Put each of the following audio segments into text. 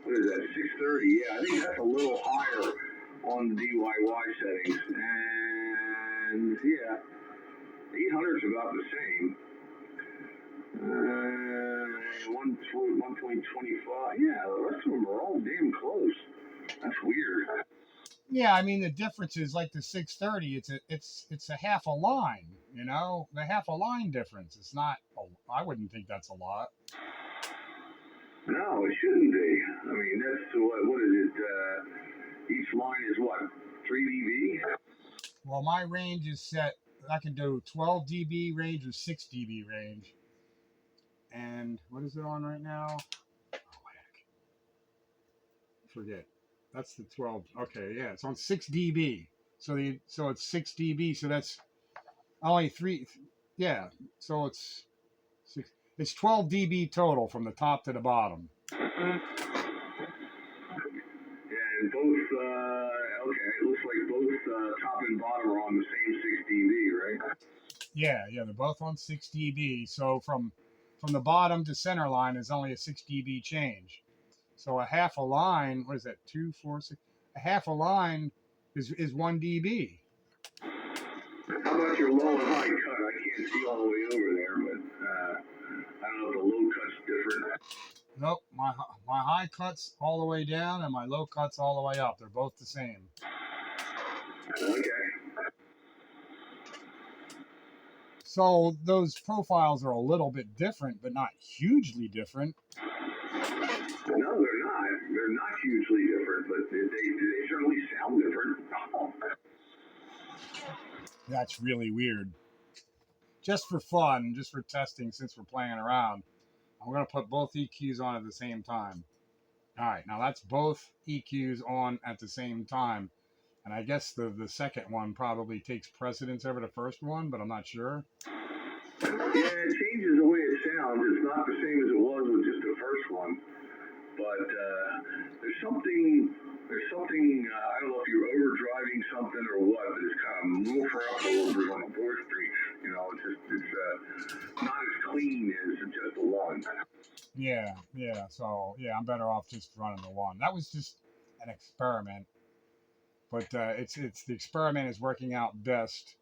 what is that, 630? Yeah, I think that's a little higher on the DIY settings. And yeah, 800 is about the same. 1.25. Yeah, the rest of them are all damn close. That's weird. Yeah, I mean the difference is like the 630. It's a half a line. You know, the half a line difference. It's not. I wouldn't think that's a lot. No, it shouldn't be. I mean, that's what is it? Each line is what, 3 dB? Well, my range is set. I can do 12 dB range or 6 dB range. And what is it on right now? Oh, heck. Forget. That's the 12. Okay, yeah, it's on 6 dB. So it's 6 dB. So that's only three. Yeah. So it's 12 dB total from the top to the bottom. And both, okay, it looks like both top and bottom are on the same 6 dB, right? Yeah, they're both on 6 dB. So from the bottom to center line is only a 6 dB change. So a half a line, what is that? 2, 4, 6. A half a line is 1 dB. How about your low and high cut? I can't see all the way over there, but I don't know if the low cut's different. Nope, my high cut's all the way down and my low cut's all the way up. They're both the same. Okay. So those profiles are a little bit different, but not hugely different. No, they're not. They're not hugely different, but they certainly sound different. That's really weird. Just for fun, just for testing, since we're playing around, I'm going to put both EQs on at the same time. All right, now that's both EQs on at the same time. And I guess the second one probably takes precedence over the first one, but I'm not sure. Yeah, it changes the way it sounds. It's not the same as it was with just the first one. But there's something, I don't know if you're overdriving something or what, but it's kind of moving up a little bit on the 4th Street. You know, it's not as clean as just the one. Yeah. So, yeah, I'm better off just running the one. That was just an experiment. But it's the experiment is working out best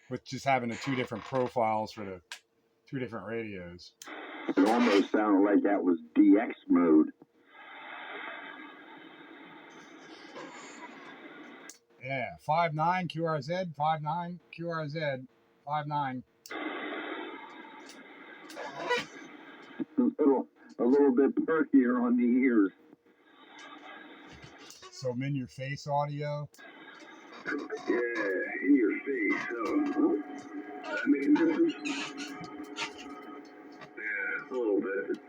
with just having the two different profiles for the two different radios. It almost sounded like that was DX mode. Yeah, 5.9 QRZ, 5.9 QRZ, 5.9. A little bit perkier on the ears. So in your face audio. Yeah, in your face. So that makes a difference. Yeah, a little bit.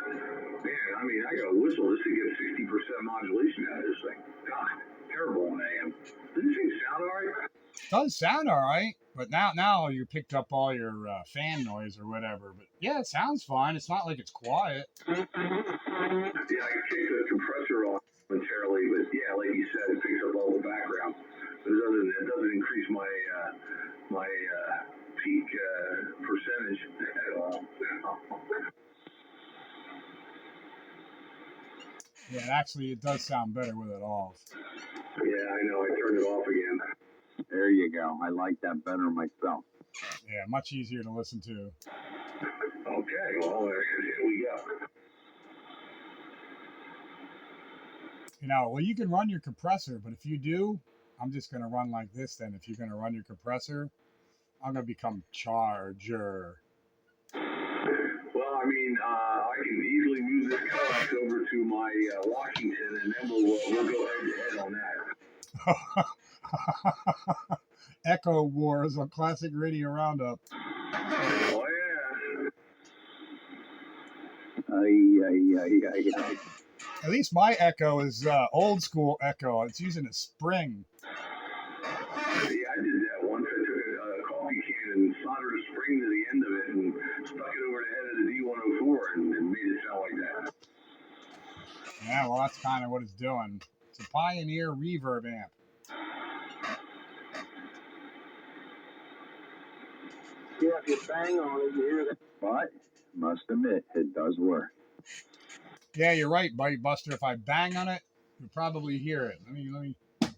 Man, I mean, I got to whistle just to get 60% modulation out of this thing. God, terrible on AM. Does this thing sound all right? It does sound all right, but now you picked up all your fan noise or whatever. But yeah, it sounds fine. It's not like it's quiet. Yeah, I kicked the compressor off momentarily, but yeah, like you said, it picks up all the background. But it doesn't increase my peak percentage at all. Yeah, actually, it does sound better with it off. Yeah, I know. I turned it off again. There you go. I like that better myself. Yeah, much easier to listen to. Okay, well, here we go. Well, you can run your compressor, but if you do, I'm just going to run like this then. If you're going to run your compressor, I'm going to become Charger. Well, I mean, I can easily move this coax over to my Washington, and then we'll go head to head on that. Echo Wars on Classic Radio Roundup. Oh, yeah. At least my Echo is old school Echo. It's using a spring. Yeah, I did that once. I took a coffee can and soldered a spring to the end of it and stuck it over the head of the D104 and made it sound like that. Yeah, well, that's kind of what it's doing. It's a Pioneer reverb amp. Yeah, if you bang on it, you hear that. But, must admit, it does work. Yeah, you're right, Bite Buster. If I bang on it, you'll probably hear it. Let me. I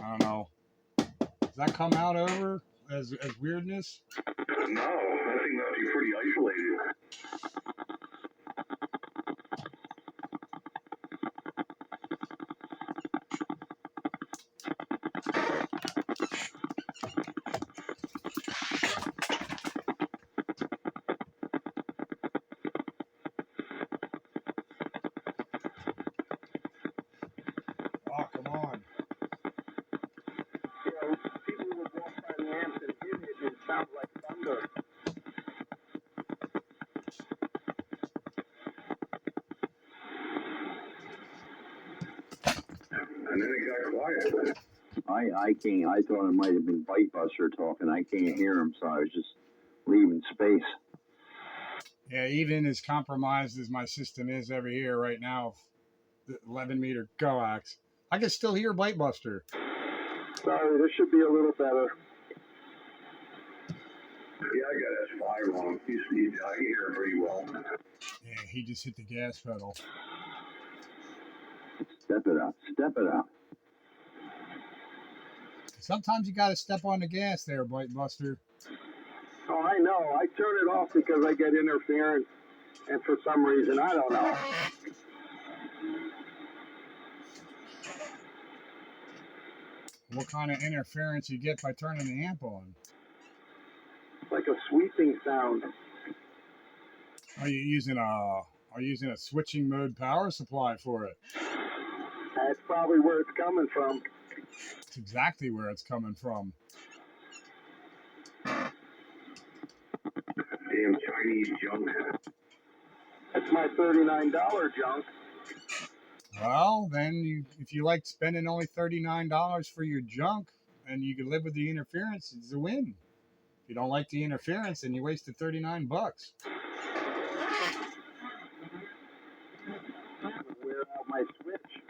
don't know. Does that come out over as weirdness? No, I think that'd be pretty isolated. Oh, come on. You know, people would walk by the amps and hit it, and it sounds like thunder. And then it got quiet. I can't. I thought it might have been Bite Buster talking. I can't hear him, so I was just leaving space. Yeah, even as compromised as my system is over here right now, the 11-meter coax, I can still hear Bite Buster. Sorry, this should be a little better. Yeah, I got S5 on him. I can hear him pretty well. Yeah, he just hit the gas pedal. Step it up. Step it up. Sometimes you got to step on the gas there, Bite Buster. Oh, I know. I turn it off because I get interference, and for some reason, I don't know. What kind of interference you get by turning the amp on? It's like a sweeping sound. Are you using a switching mode power supply for it? That's probably where it's coming from. It's exactly where it's coming from. Damn Chinese junk. That's my $39 junk. Well, then if you like spending only $39 for your junk and you can live with the interference, it's a win. If you don't like the interference, then you wasted $39. Wear out my switch.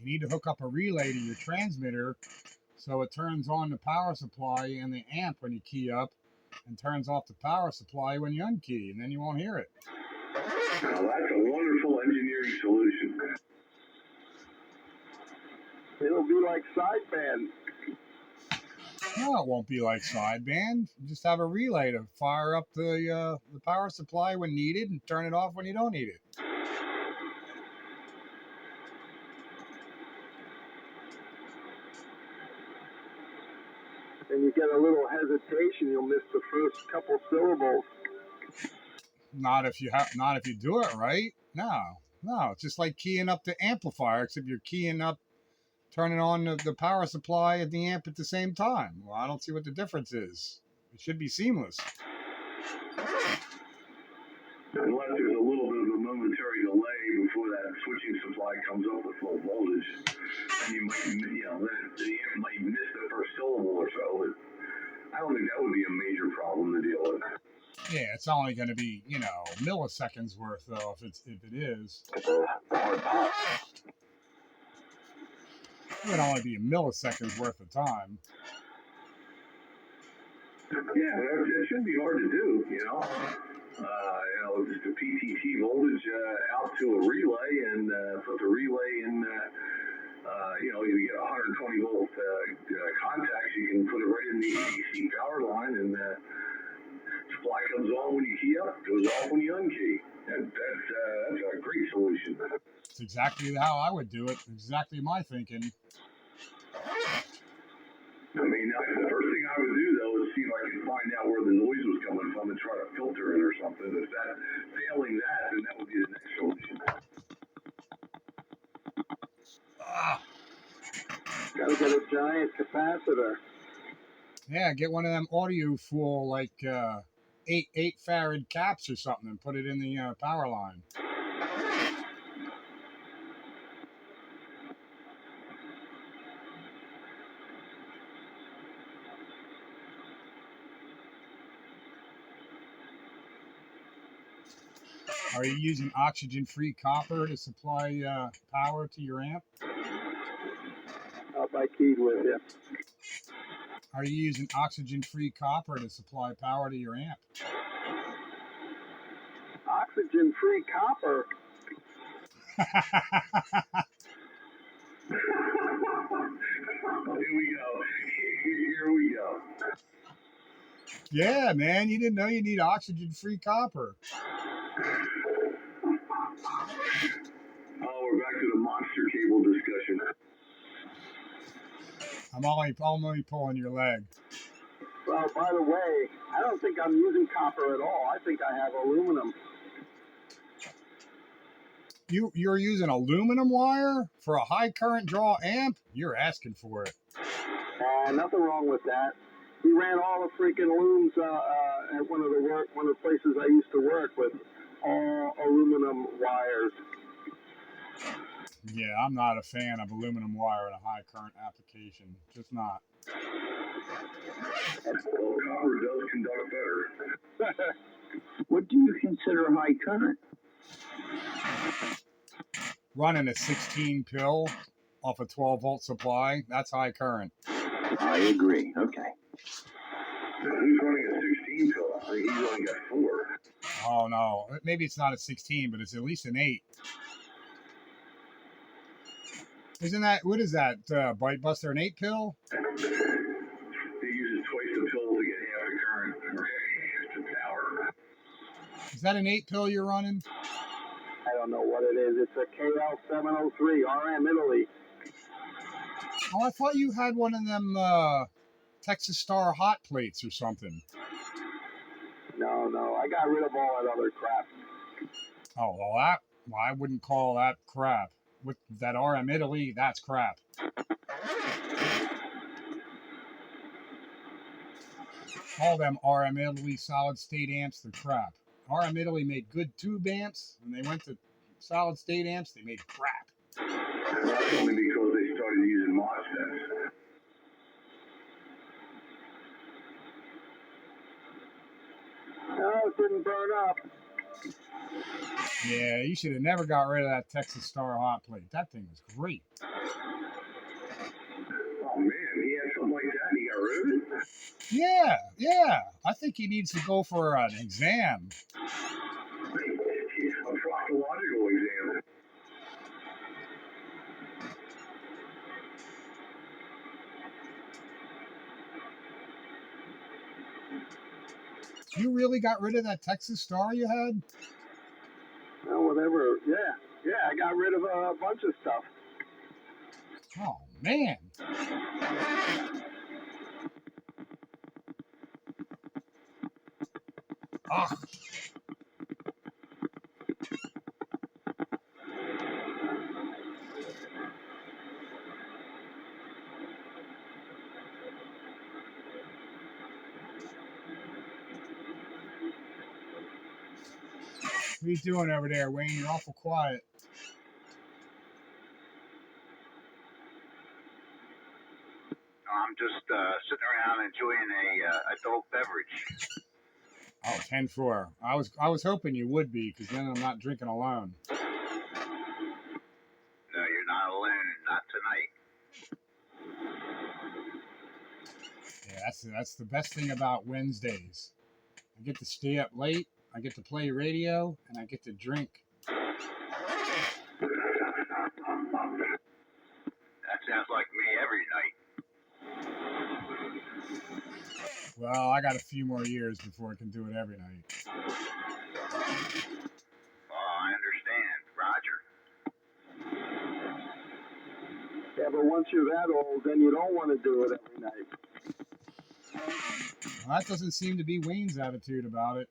You need to hook up a relay to your transmitter so it turns on the power supply and the amp when you key up and turns off the power supply when you unkey, and then you won't hear it. Now that's a wonderful engineering solution. It'll be like sideband. No, it won't be like sideband. You just have a relay to fire up the power supply when needed and turn it off when you don't need it. And you get a little hesitation, you'll miss the first couple syllables. Not if you do it right. No, it's just like keying up the amplifier, except you're keying up, turning on the power supply and the amp at the same time. Well, I don't see what the difference is. It should be seamless. Unless there's a little bit of a momentary delay before that switching supply comes up with full voltage, and you might, then the amp might miss the first syllable or so. But I don't think that would be a major problem to deal with. Yeah, it's only going to be, milliseconds worth, though, if it is. It would only be milliseconds worth of time. Yeah, it shouldn't be hard to do, just a PTT voltage out to a relay and put the relay in, you get 120 volt contacts, you can put it right in the AC power line and supply comes on when you key up, goes off when you unkey. That's a great solution. It's exactly how I would do it. Exactly my thinking. I mean, the first thing I would do, though, is see if I could find out where the noise was coming from and try to filter it or something. If failing that, then that would be the next solution. Gotta get a giant capacitor. Yeah, get one of them audiophile, like 8 farad caps or something, and put it in the power line. Are you using oxygen-free copper to supply power to your amp? I keyed with you. Are you using oxygen-free copper to supply power to your amp? Oxygen-free copper. Here we go. Here we go. Yeah, man, you didn't know you need oxygen-free copper. Oh, we're back to the monster cable discussion. I'm only pulling your leg. Well, by the way, I don't think I'm using copper at all. I think I have aluminum. You're using aluminum wire for a high current draw amp? You're asking for it. Nothing wrong with that. We ran all the freaking looms at one of the places I used to work with, all aluminum wires. Yeah, I'm not a fan of aluminum wire in a high current application. Just not. Well, copper does conduct better. What do you consider high current? Running a 16 pill off a 12 volt supply, that's high current. I agree. Okay. Who's running a 16 pill? I think he's only got 4. Oh no, maybe it's not a 16, but it's at least an 8. Isn't that, what is that, Bite Buster, an 8 pill? He uses twice the pill to get half the current or half the power. Is that an 8 pill you're running? I don't know what it is. It's a KL703 RM Italy. Oh, I thought you had one of them Texas Star hot plates or something. No, I got rid of all that other crap. Oh, well, I wouldn't call that crap. With that RM Italy, that's crap. All them RM Italy solid state amps, they're crap. RM Italy made good tube amps. When they went to solid state amps, they made crap. That's only because they started using MOSFETs. No, it didn't burn up. Yeah, you should have never got rid of that Texas Star hot plate. That thing was great. Oh man, he had something like that and he got rid of it? Yeah. I think he needs to go for an exam. A proctological exam. You really got rid of that Texas Star you had? Oh, whatever. Yeah, I got rid of a bunch of stuff. Oh, man. Ugh. What are you doing over there, Wayne? You're awful quiet. I'm just sitting around enjoying a adult beverage. Oh, 10-4. I was hoping you would be, because then I'm not drinking alone. No, you're not alone. Not tonight. Yeah, that's the best thing about Wednesdays. I get to stay up late, I get to play radio, and I get to drink. That sounds like me every night. Well, I got a few more years before I can do it every night. Oh, I understand. Roger. Yeah, but once you're that old, then you don't want to do it every night. Well, that doesn't seem to be Wayne's attitude about it.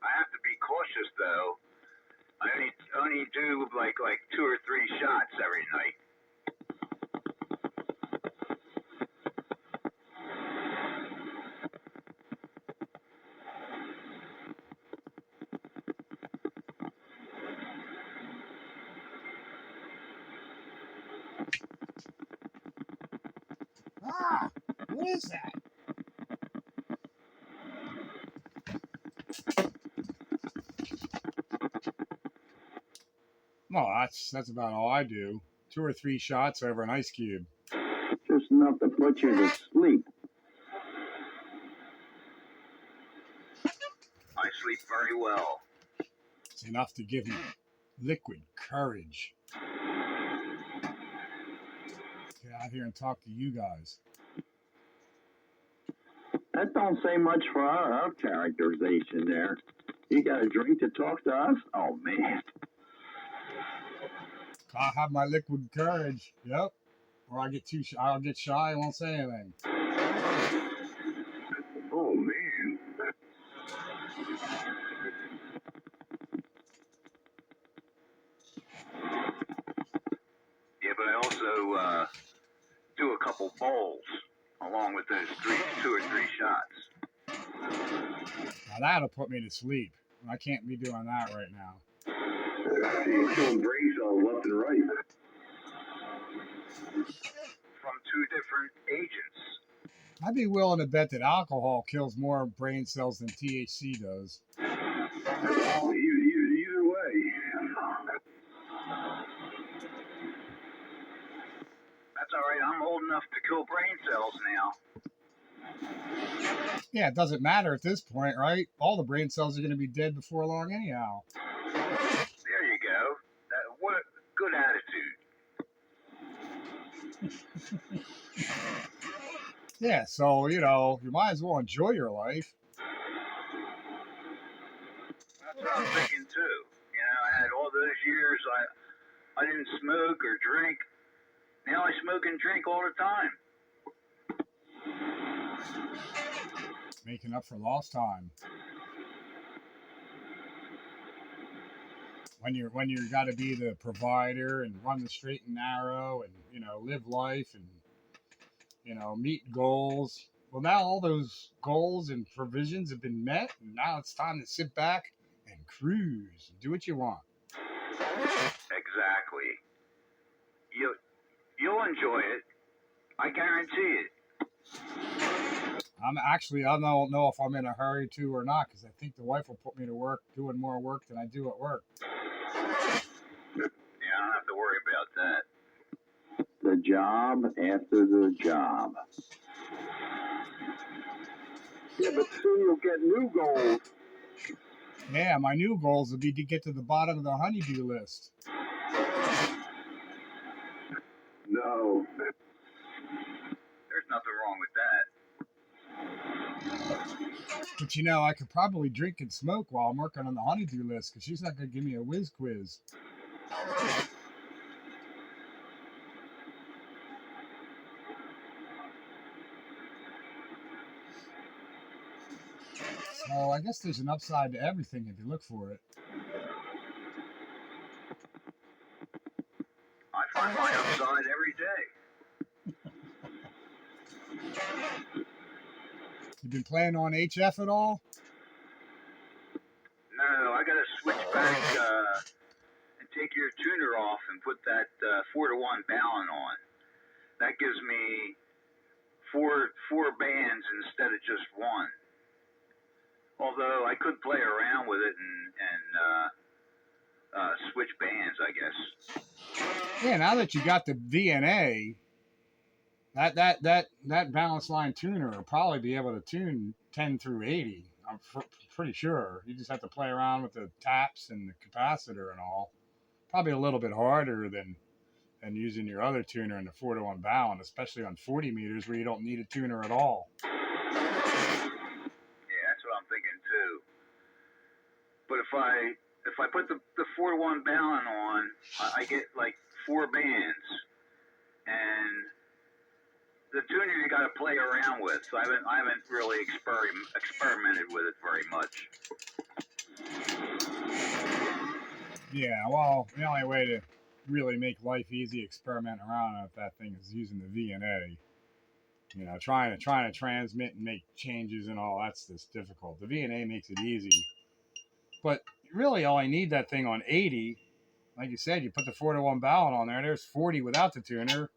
I have to be cautious, though. I only do like 2 or 3 shots every night. Ah! What is that? Well, that's about all I do. 2 or 3 shots over an ice cube. Just enough to put you to sleep. I sleep very well. It's enough to give me liquid courage. Get out here and talk to you guys. That don't say much for our characterization there. You got a drink to talk to us? Oh, man. I have my liquid courage. Yep. Or I'll get shy and won't say anything. Oh man. Yeah, but I also do a couple bowls along with those 2 or 3 shots. Now that'll put me to sleep. I can't be doing that right now. You're killing brain cells left and right. From 2 different agents. I'd be willing to bet that alcohol kills more brain cells than THC does. Well, either way. That's all right. I'm old enough to kill brain cells now. Yeah, it doesn't matter at this point, right? All the brain cells are going to be dead before long anyhow. There you go. What a good attitude. Yeah, so, you might as well enjoy your life. That's what I'm thinking too. I had all those years I didn't smoke or drink. Now I smoke and drink all the time. Making up for lost time. When you got to be the provider and run the straight and narrow and live life and meet goals. Well, now all those goals and provisions have been met, and now it's time to sit back and cruise and do what you want. Exactly. You'll enjoy it. I guarantee it. I don't know if I'm in a hurry to or not, because I think the wife will put me to work doing more work than I do at work. Yeah, I don't have to worry about that. The job after the job. Yeah, but soon you'll get new goals. Yeah, my new goals would be to get to the bottom of the honeydew list. No. There's nothing wrong with that. But I could probably drink and smoke while I'm working on the honeydew list, because she's not going to give me a whiz quiz. So I guess there's an upside to everything if you look for it. I find my upside every day. You been playing on HF at all? No, I got to switch back and take your tuner off and put that 4-to-1 balun on. That gives me four bands instead of just one. Although I could play around with it and switch bands, I guess. Yeah, now that you got the VNA, that balance line tuner will probably be able to tune 10 through 80. I'm pretty sure. You just have to play around with the taps and the capacitor and all. Probably a little bit harder than using your other tuner in the 4-to-1 balun, especially on 40 meters where you don't need a tuner at all. But if I put the 4-to-1 balun on, I get like 4 bands, and the tuner you got to play around with. So I haven't really experimented with it very much. Yeah, well, the only way to really make life easy, experiment around with that thing is using the VNA. Trying to transmit and make changes and all that's just difficult. The VNA makes it easy. But really, all I need that thing on 80. Like you said, you put the 4-to-1 balun on there. There's 40 without the tuner.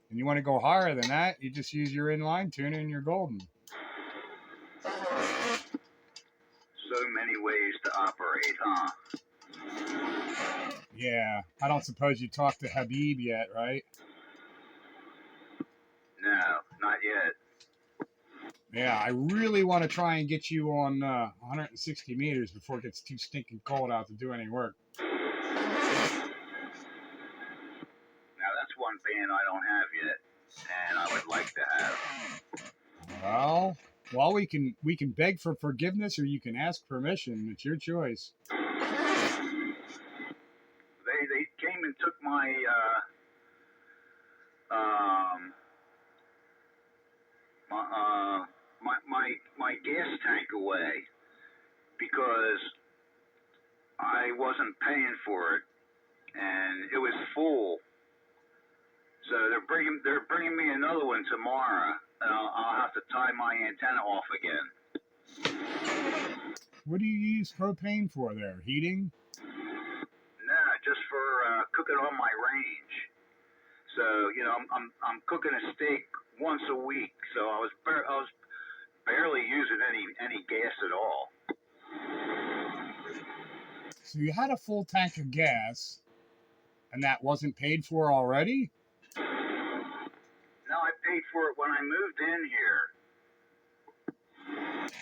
And you want to go higher than that, you just use your inline tuner and you're golden. So many ways to operate, huh? Yeah, I don't suppose you talked to Habib yet, right? No, not yet. Yeah, I really want to try and get you on 160 meters before it gets too stinking cold out to do any work. Now that's one band I don't have yet, and I would like to have. Well, we can beg for forgiveness or you can ask permission. It's your choice. They came and took um my gas tank away because I wasn't paying for it and it was full. So they're bringing me another one tomorrow, and I'll have to tie my antenna off again. What do you use propane for there? Heating? Nah, just for cooking on my range. So I'm cooking a steak once a week. So I was barely using any gas at all. So you had a full tank of gas, and that wasn't paid for already? No, I paid for it when I moved in here.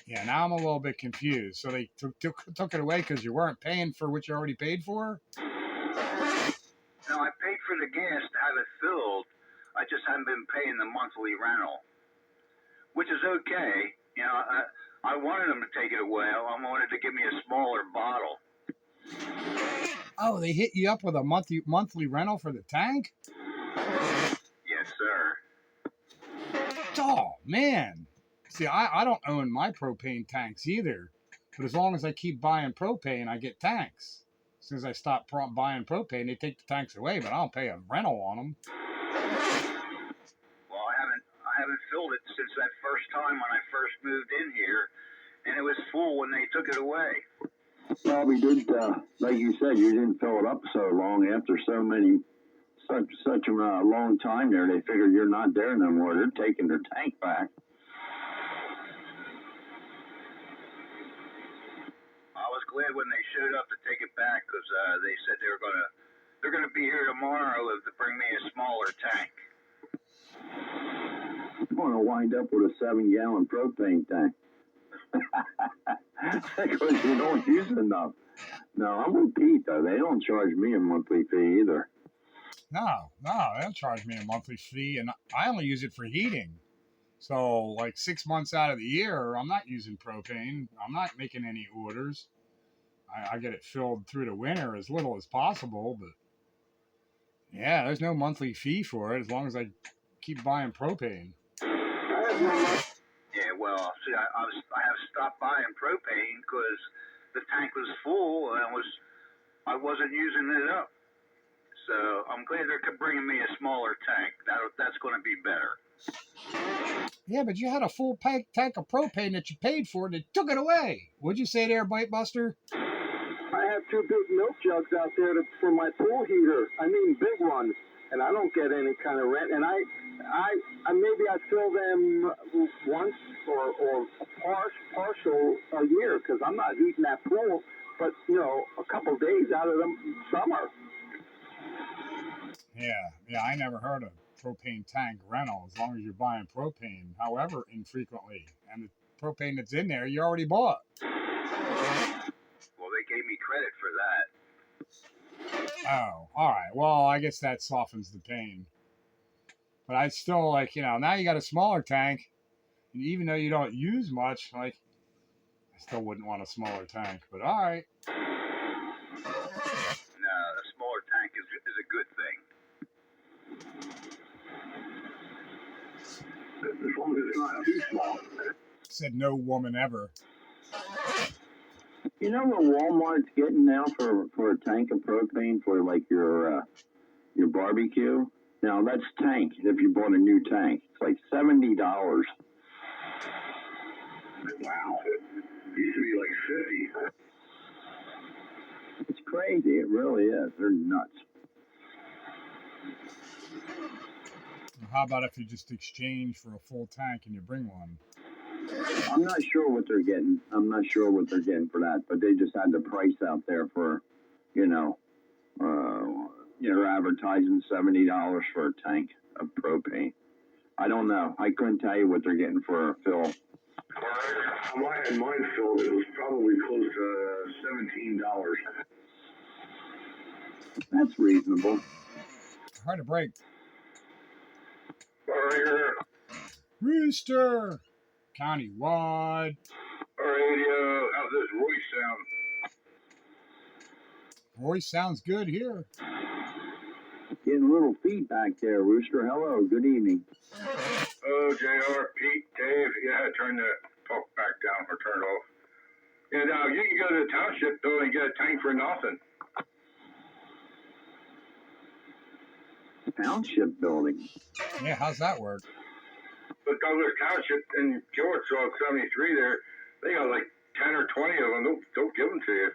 Yeah, now I'm a little bit confused. So they took it away because you weren't paying for what you already paid for? No, I paid for the gas to have it filled. I just haven't been paying the monthly rental, which is okay. I wanted them to take it away. I wanted to give me a smaller bottle. Oh, they hit you up with a monthly rental for the tank? Yes, sir. Oh, man. See, I don't own my propane tanks either. But as long as I keep buying propane, I get tanks. As soon as I stop buying propane, they take the tanks away, but I don't pay a rental on them. Well, I haven't filled it since that first time when I first moved in here, and it was full when they took it away. Probably did, like you said, you didn't fill it up so long after such a long time there. They figured you're not there no more. They're taking their tank back. I was glad when they showed up to take it back because they said they're gonna be here tomorrow to bring me a smaller tank. I'm going to wind up with a 7-gallon propane tank. Because you don't use enough. No, I'm with Pete, though. They don't charge me a monthly fee either. No, they don't charge me a monthly fee, and I only use it for heating. So, like 6 months out of the year, I'm not using propane. I'm not making any orders. I get it filled through the winter as little as possible, but yeah, there's no monthly fee for it as long as I keep buying propane. Yeah, well, see, I have stopped buying propane because the tank was full and I wasn't using it up. So I'm glad they're bringing me a smaller tank. That's going to be better. Yeah, but you had a full tank of propane that you paid for, and they took it away. What'd you say there, Bite Buster? I have 2 big milk jugs out there for my pool heater. I mean, big ones, and I don't get any kind of rent. And I maybe I fill them once or partial a year because I'm not heating that pool, but a couple days out of the summer. Yeah, I never heard of propane tank rental as long as you're buying propane, however infrequently. And the propane that's in there, you already bought. Well, they gave me credit for that. Oh, all right. Well, I guess that softens the pain. But I still now you got a smaller tank, and even though you don't use much, I still wouldn't want a smaller tank. But all right. No, a smaller tank is a good thing. As long as it's not too small. Said no woman ever. You know what Walmart's getting now for a tank of propane for like your barbecue? Now that's tank. If you bought a new tank, it's like $70. Wow. It used to be like 50. It's crazy. It really is. They're nuts. How about if you just exchange for a full tank and you bring one? I'm not sure what they're getting. I'm not sure what they're getting for that, but they just had the price out there for, You're advertising $70 for a tank of propane. I don't know. I couldn't tell you what they're getting for a fill. When I had mine filled, it was probably close to $17. That's reasonable. Hard to break. Alright, Rooster! Countywide. alright, how's this voice sound? Voice sounds good here. Getting a little feedback there, Rooster. Hello, good evening. Oh, JR, Pete, Dave, yeah, turn the talk back down or turn it off. Yeah, now you can go to the township though and get a tank for nothing. Township building. Yeah, how's that work? But Douglas Township in Georgia, 73 there, they got like 10 or 20 of them. Don't give them to you.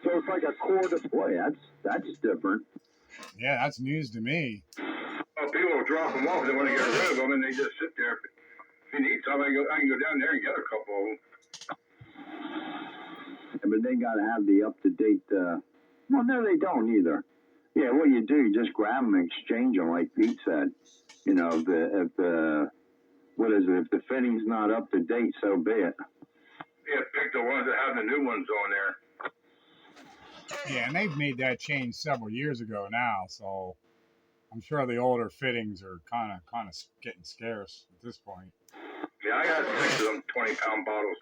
So it's like a quarter. Boy, that's different. Yeah, that's news to me. Well, people will drop them off. They want to get rid of them, and they just sit there. If you need some, I can go down there and get a couple of them. Yeah, but they got to have the up-to-date. Well, no, they don't either. Yeah, what you do, you just grab them and exchange them, like Pete said. You know, if the fitting's not up to date, so be it. Yeah, pick the ones that have the new ones on there. Yeah, and they've made that change several years ago now, so I'm sure the older fittings are kind of getting scarce at this point. Yeah, I got 6 of them 20-pound bottles.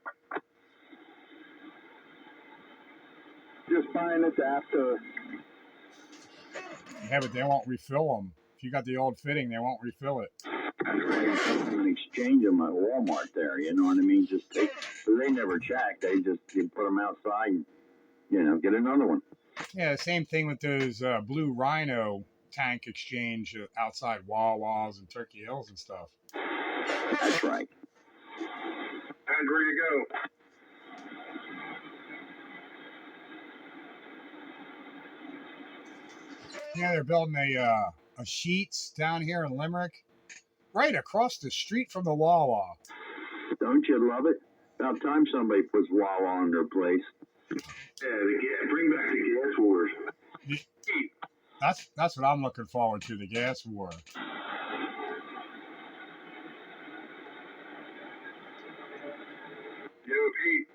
Just buying it after. Yeah, but they won't refill them. If you got the old fitting, they won't refill it. That's right. You can exchange them at Walmart there. You know what I mean? Just take. So they never check. They just you put them outside. And, you know, get another one. Yeah, the same thing with those Blue Rhino tank exchange outside Wawa's and Turkey Hills and stuff. That's right. And where you go? Yeah, they're building a Sheets down here in Limerick, right across the street from the Wawa. Don't you love it? About time somebody puts Wawa on their place. Yeah, bring back the gas wars. That's what I'm looking forward to, the gas war. Yo, Pete.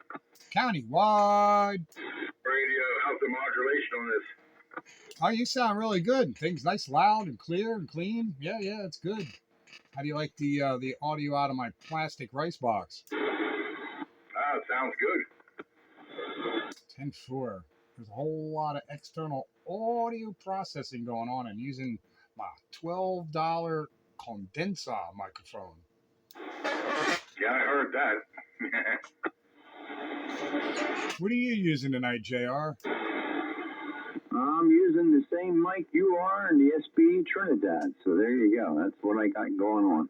Countywide. Radio, how's the modulation on this? Oh, you sound really good. Things nice, loud, and clear and clean. Yeah, it's good. How do you like the audio out of my plastic rice box? It sounds good. 10.4. There's a whole lot of external audio processing going on and using my $12 condenser microphone. Yeah, I heard that. What are you using tonight, JR? I'm using the same mic you are and the SB Trinidad. So there you go. That's what I got going on.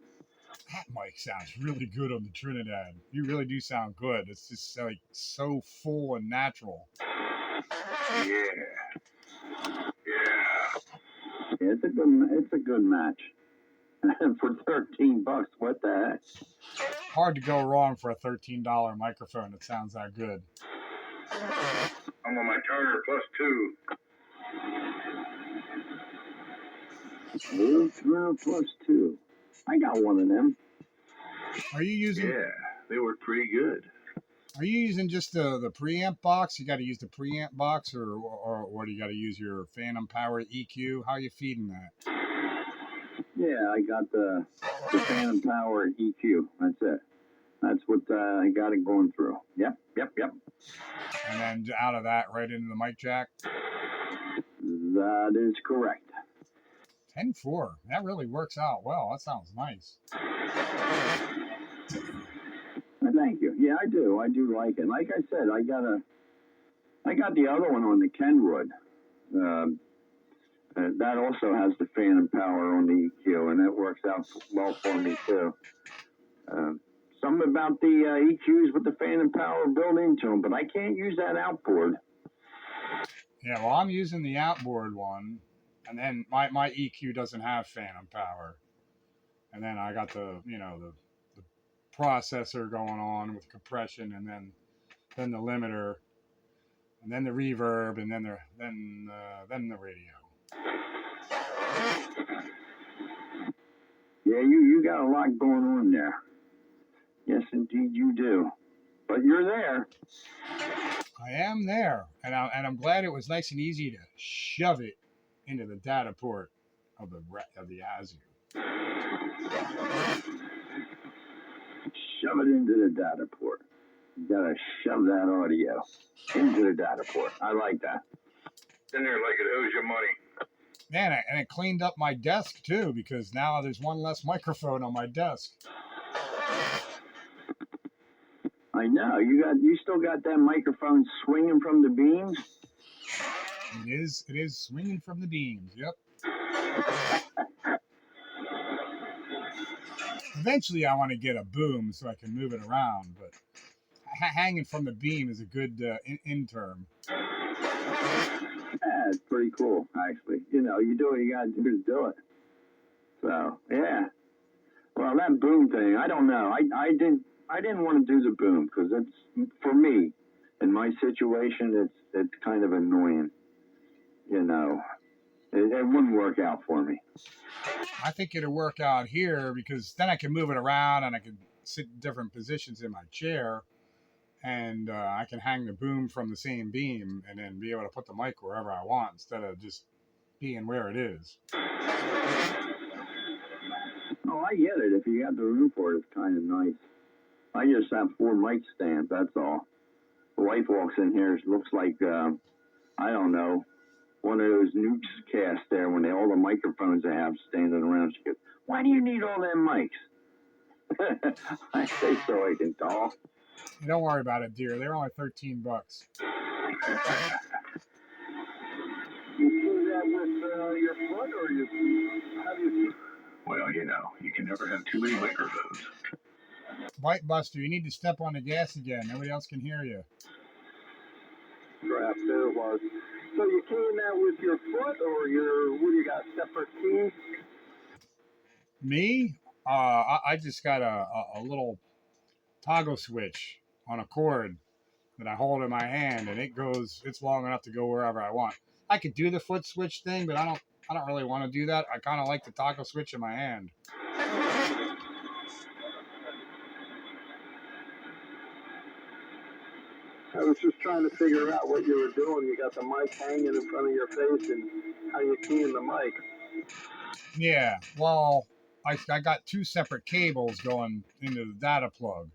That mic sounds really good on the Trinidad. You really do sound good. It's just like so full and natural. Yeah. It's a good match. For $13, what the heck? Hard to go wrong for a $13 microphone that sounds that good. I'm on my Turner Plus 2. Turner Plus 2. I got one of them. Are you using? Yeah, they were pretty good. Are you using just the preamp box? You got to use the preamp box, or do you got to use your Phantom Power EQ? How are you feeding that? Yeah, I got the Phantom Power EQ. That's it. That's what I got it going through. Yep. And then out of that, right into the mic jack? That is correct. 10.4. That really works out well. That sounds nice. Thank you. Yeah, I do. I do like it. Like I said, I got the other one on the Kenwood. That also has the Phantom Power on the EQ, and that works out well for me too. Something about the EQs with the Phantom Power built into them, but I can't use that outboard. Yeah, well, I'm using the outboard one, and then my EQ doesn't have Phantom Power, and then I got the processor going on with compression, and then the limiter. and then the reverb, and then the radio. Yeah, you got a lot going on there. Yes, indeed you do. But you're there. I am there, and I'm glad it was nice and easy to shove it into the data port of the Yaesu. Shove it into the data port. You gotta shove that audio into the data port. I like that. In there like it owes you money. Man, and it cleaned up my desk too, because now there's one less microphone on my desk. I know. You still got that microphone swinging from the beams? It is swinging from the beams. Yep. Eventually, I want to get a boom so I can move it around, but hanging from the beam is a good in term. Yeah, it's pretty cool, actually. You know, you do what you gotta do to do it. So, yeah. Well, that boom thing, I don't know. I didn't want to do the boom because it's, for me, in my situation, it's kind of annoying. You know, it wouldn't work out for me. I think it'll work out here because then I can move it around and I can sit in different positions in my chair, and I can hang the boom from the same beam and then be able to put the mic wherever I want instead of just being where it is. Oh, I get it. If you got the room for it, it's kind of nice. I just have 4 mic stands, that's all. The wife walks in here, it looks like, I don't know, one of those newscasts there when all the microphones they have standing around. She goes, "Why do you need all them mics?" I say, "So I can talk." Don't worry about it, dear. They're only $13. You do that with your foot, or how do you? Well, you know, you can never have too many microphones. Bite Buster, you need to step on the gas again. Nobody else can hear you. Perhaps there it was. So you came that with your foot, or what do you got, separate keys? Me? I just got a little toggle switch on a cord that I hold in my hand, and it's long enough to go wherever I want. I could do the foot switch thing, but I don't really want to do that. I kind of like the toggle switch in my hand. I was just trying to figure out what you were doing. You got the mic hanging in front of your face, and how you keying the mic. Yeah, well, I got 2 separate cables going into the data plug.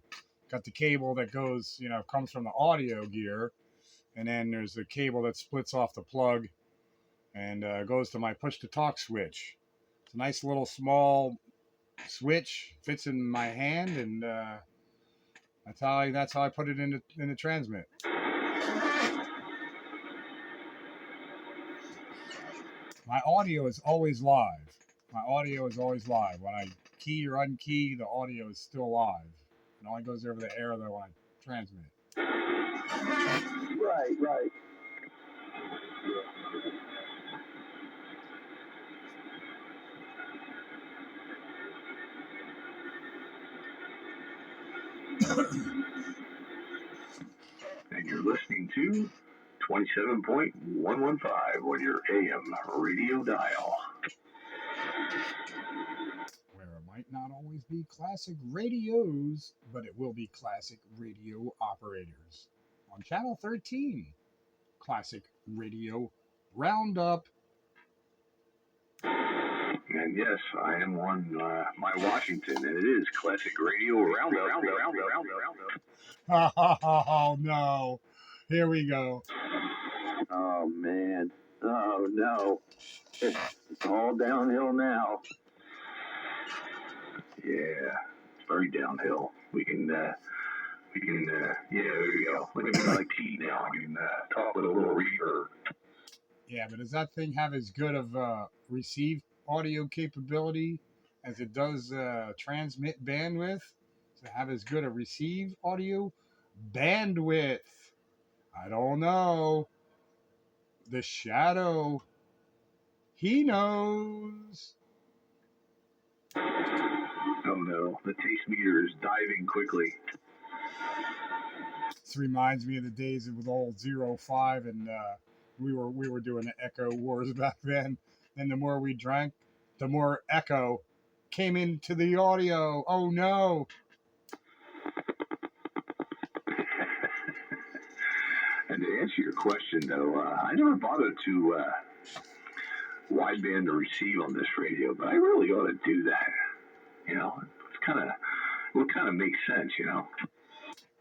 Got the cable that goes, comes from the audio gear, and then there's the cable that splits off the plug and goes to my push-to-talk switch. It's a nice little small switch, fits in my hand, and that's how I put it in the transmit. My audio is always live. When I key or unkey, the audio is still live. It only goes over the air though when I transmit. Right. And you're listening to 27.115 on your AM radio dial. Where it might not always be classic radios, but it will be classic radio operators. On Channel 13, Classic Radio Roundup. And yes, I am on my Washington, and it is Classic Radio Roundup. Oh no, here we go. Oh, man. Oh, no. It's all downhill now. Yeah, it's very downhill. We can, yeah, there we go. Look at me like T now. I can talk with a little reverb. Yeah, but does that thing have as good of receive audio capability as it does transmit bandwidth? Does it have as good a receive audio bandwidth? I don't know. The Shadow, he knows. Oh no, the taste meter is diving quickly. This reminds me of the days with old 05, and we were doing the echo wars back then. And the more we drank, the more echo came into the audio. Oh no! And to answer your question, though, I never bothered to wideband the receive on this radio, but I really ought to do that. You know, it would kind of make sense, you know.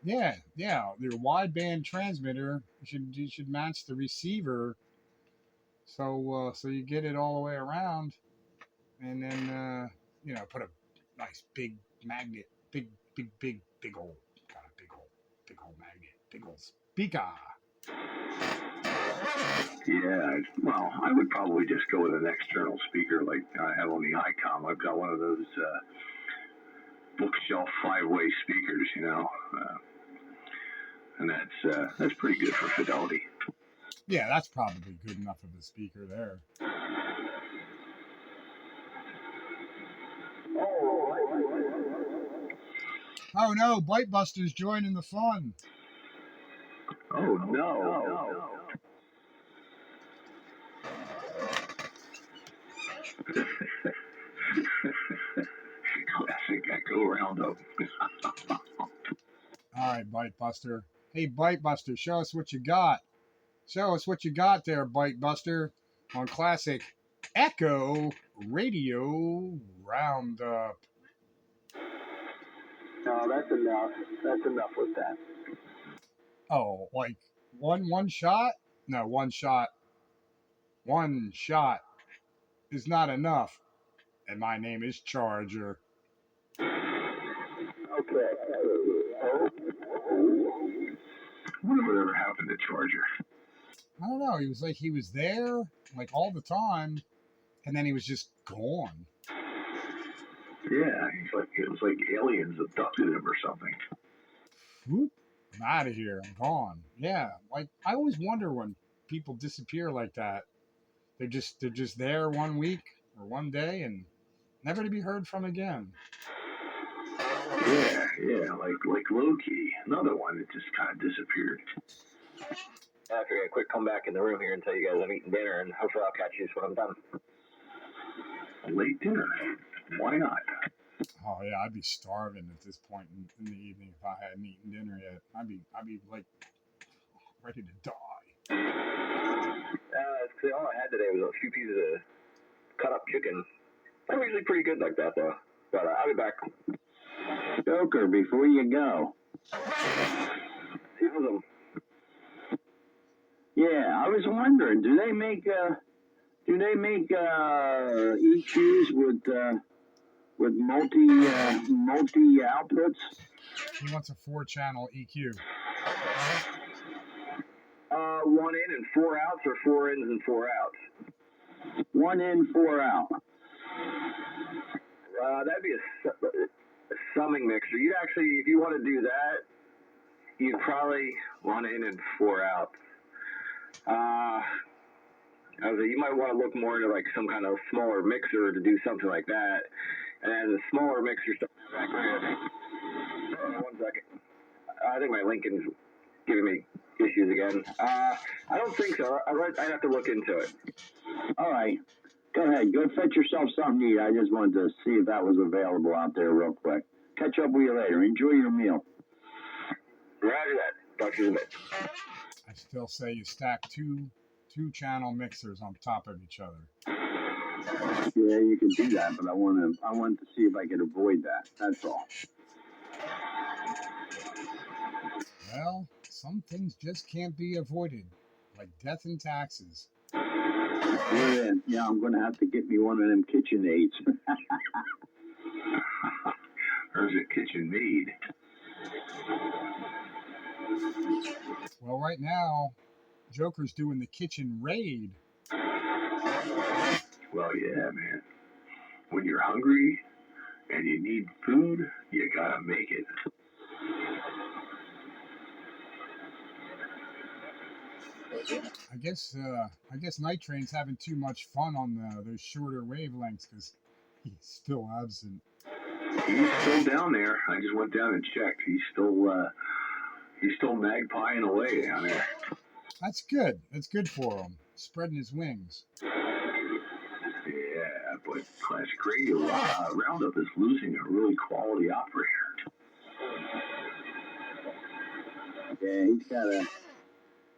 Yeah. Your wideband transmitter you should match the receiver, so you get it all the way around, and then put a nice big magnet, big old kind of big old magnet, big old speaker. Yeah, well, I would probably just go with an external speaker like I have on the ICOM. I've got one of those bookshelf 5-way speakers, you know, and that's pretty good for fidelity. Yeah, that's probably good enough of a speaker there. Oh no, Bite Buster's joining the fun. Oh no. Classic echo roundup. All right, Bite Buster. Hey, Bite Buster, show us what you got. Show us what you got there, Bite Buster, on Classic Echo Radio Roundup. No, that's enough. That's enough with that. Oh, like one shot? No, one shot. One shot is not enough. And my name is Charger. Okay. Whatever happened to Charger? I don't know. He was there like all the time, and then he was just gone. Yeah, it was like aliens abducted him or something. Whoop! I'm out of here. I'm gone. Yeah, like I always wonder when people disappear like that. They're just there 1 week or 1 day and never to be heard from again. Yeah, like Loki, another one that just kind of disappeared. I figured I'd quick come back in the room here and tell you guys I'm eating dinner, and hopefully I'll catch you when I'm done. Late dinner? Why not? Oh yeah, I'd be starving at this point in the evening if I hadn't eaten dinner yet. I'd be like ready to die. See, all I had today was a few pieces of cut up chicken. I'm usually pretty good like that though. But I'll be back. Joker, before you go. See them. Yeah, I was wondering, do they make EQs with multi outputs? He wants a 4-channel EQ. 1 in and 4 outs, or 4 ins and 4 outs? 1 in, 4 out. That'd be a summing mixer. You'd actually, if you want to do that, you'd probably 1 in and 4 out. You might want to look more into like some kind of smaller mixer to do something like that. And the smaller mixer stuff back there. 1 second. I think my Lincoln's giving me issues again. I don't think so. I'd have to look into it. All right. Go ahead. Go fetch yourself something to eat. I just wanted to see if that was available out there real quick. Catch up with you later. Enjoy your meal. Roger that. Talk to you in a bit. I still say you stack two channel mixers on top of each other. Yeah, you can do that, but I wanted to see if I could avoid that. That's all. Well, some things just can't be avoided, like death and taxes. Yeah, I'm going to have to get me one of them KitchenAids. Or is it kitchen maid? Well, right now, Joker's doing the kitchen raid. Well, yeah, man. When you're hungry and you need food, you gotta make it. I guess Night Train's having too much fun on those shorter wavelengths because he's still absent. He's still down there. I just went down and checked. He's still He's still magpieing away down there. That's good. That's good for him. Spreading his wings. Yeah, but Classic Radio Roundup is losing a really quality operator. Yeah,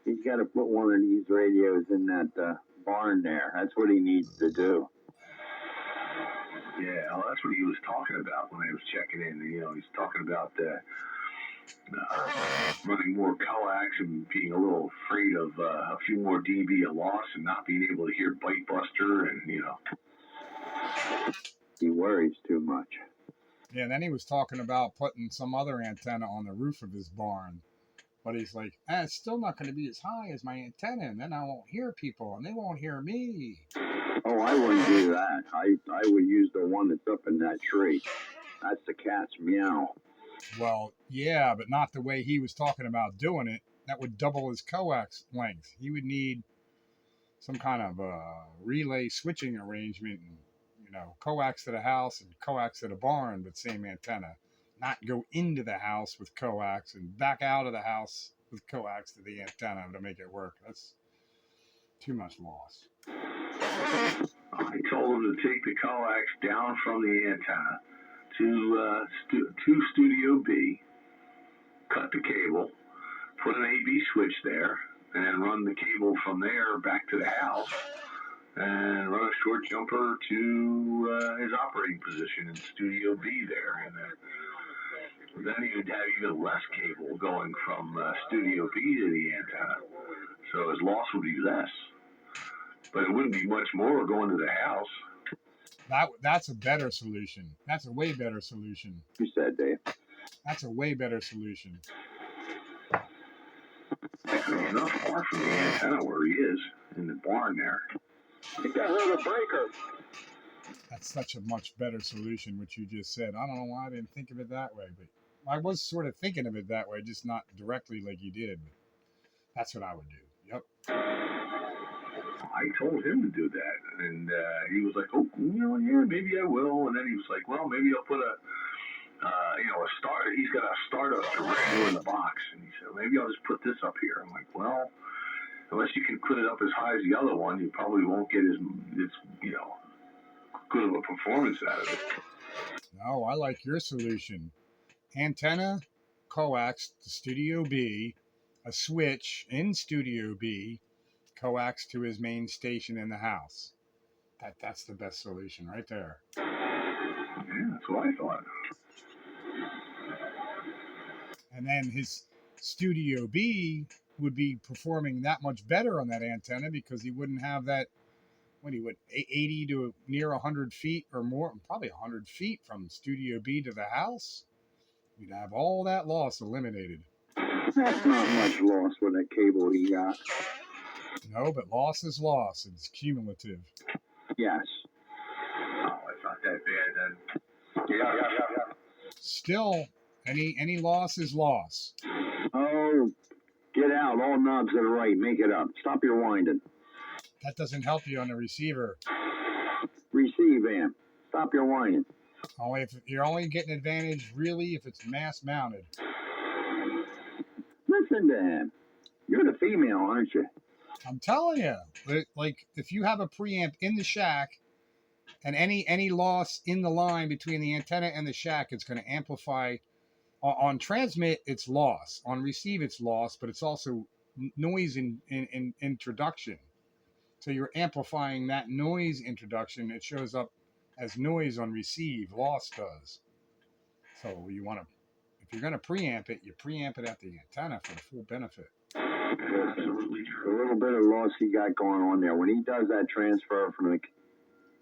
he's gotta put one of these radios in that barn there. That's what he needs to do. Yeah, well, that's what he was talking about when I was checking in. You know, he's talking about running more coax and being a little afraid of a few more dB of loss and not being able to hear Bite Buster, and you know. He worries too much. Yeah, and then he was talking about putting some other antenna on the roof of his barn. But he's like, it's still not going to be as high as my antenna, and then I won't hear people, and they won't hear me. Oh, I wouldn't do that. I would use the one that's up in that tree. That's the cat's meow. Well, yeah, but not the way he was talking about doing it. That would double his coax length. He would need some kind of relay switching arrangement, and, you know, coax to the house and coax to the barn, but same antenna. Not go into the house with coax and back out of the house with coax to the antenna to make it work. That's too much loss. I told him to take the coax down from the antenna to Studio B, cut the cable, put an AB switch there, and then run the cable from there back to the house, and run a short jumper to his operating position in Studio B there. And then he would have even less cable going from Studio B to the antenna, so his loss would be less. But it wouldn't be much more going to the house. That's a better solution. That's a way better solution. You said, Dave. That's a way better solution. He's not far from the antenna where he is, in the barn there. I think I heard a breaker. That's such a much better solution, what you just said. I don't know why I didn't think of it that way, but I was sort of thinking of it that way, just not directly like you did. But that's what I would do. Yep. I told him to do that, and he was like, "Oh, yeah, maybe I will." And then he was like, "Well, maybe I'll put a start. He's got a startup radio in the box." And he said, "Maybe I'll just put this up here." I'm like, "Well, unless you can put it up as high as the other one, you probably won't get as good of a performance out of it." No, I like your solution. Antenna, coax to Studio B, a switch in Studio B, coax to his main station in the house. That's the best solution right there. Yeah, that's what I thought. And then his Studio B would be performing that much better on that antenna because he wouldn't have that, 80 to near 100 feet or more, probably 100 feet from Studio B to the house. You'd have all that loss eliminated. That's not much loss with that cable he got. No, but loss is loss. It's cumulative. Yes. Oh, it's not that bad then. Yeah. Still, any loss is loss. Oh, get out. All knobs to the right. Make it up. Stop your winding. That doesn't help you on the receiver. Receive amp. Stop your whining. Only if you're only getting advantage really if it's mass mounted. Listen to him. You're the female, aren't you? I'm telling you, like if you have a preamp in the shack and any loss in the line between the antenna and the shack, it's going to amplify. On transmit, it's loss. On receive, it's loss, but it's also noise in introduction. So you're amplifying that noise introduction. It shows up as noise on receive. Loss does. So you want to, if you're going to preamp it, you preamp it at the antenna for the full benefit. Absolutely A little bit of loss he got going on there. When he does that transfer from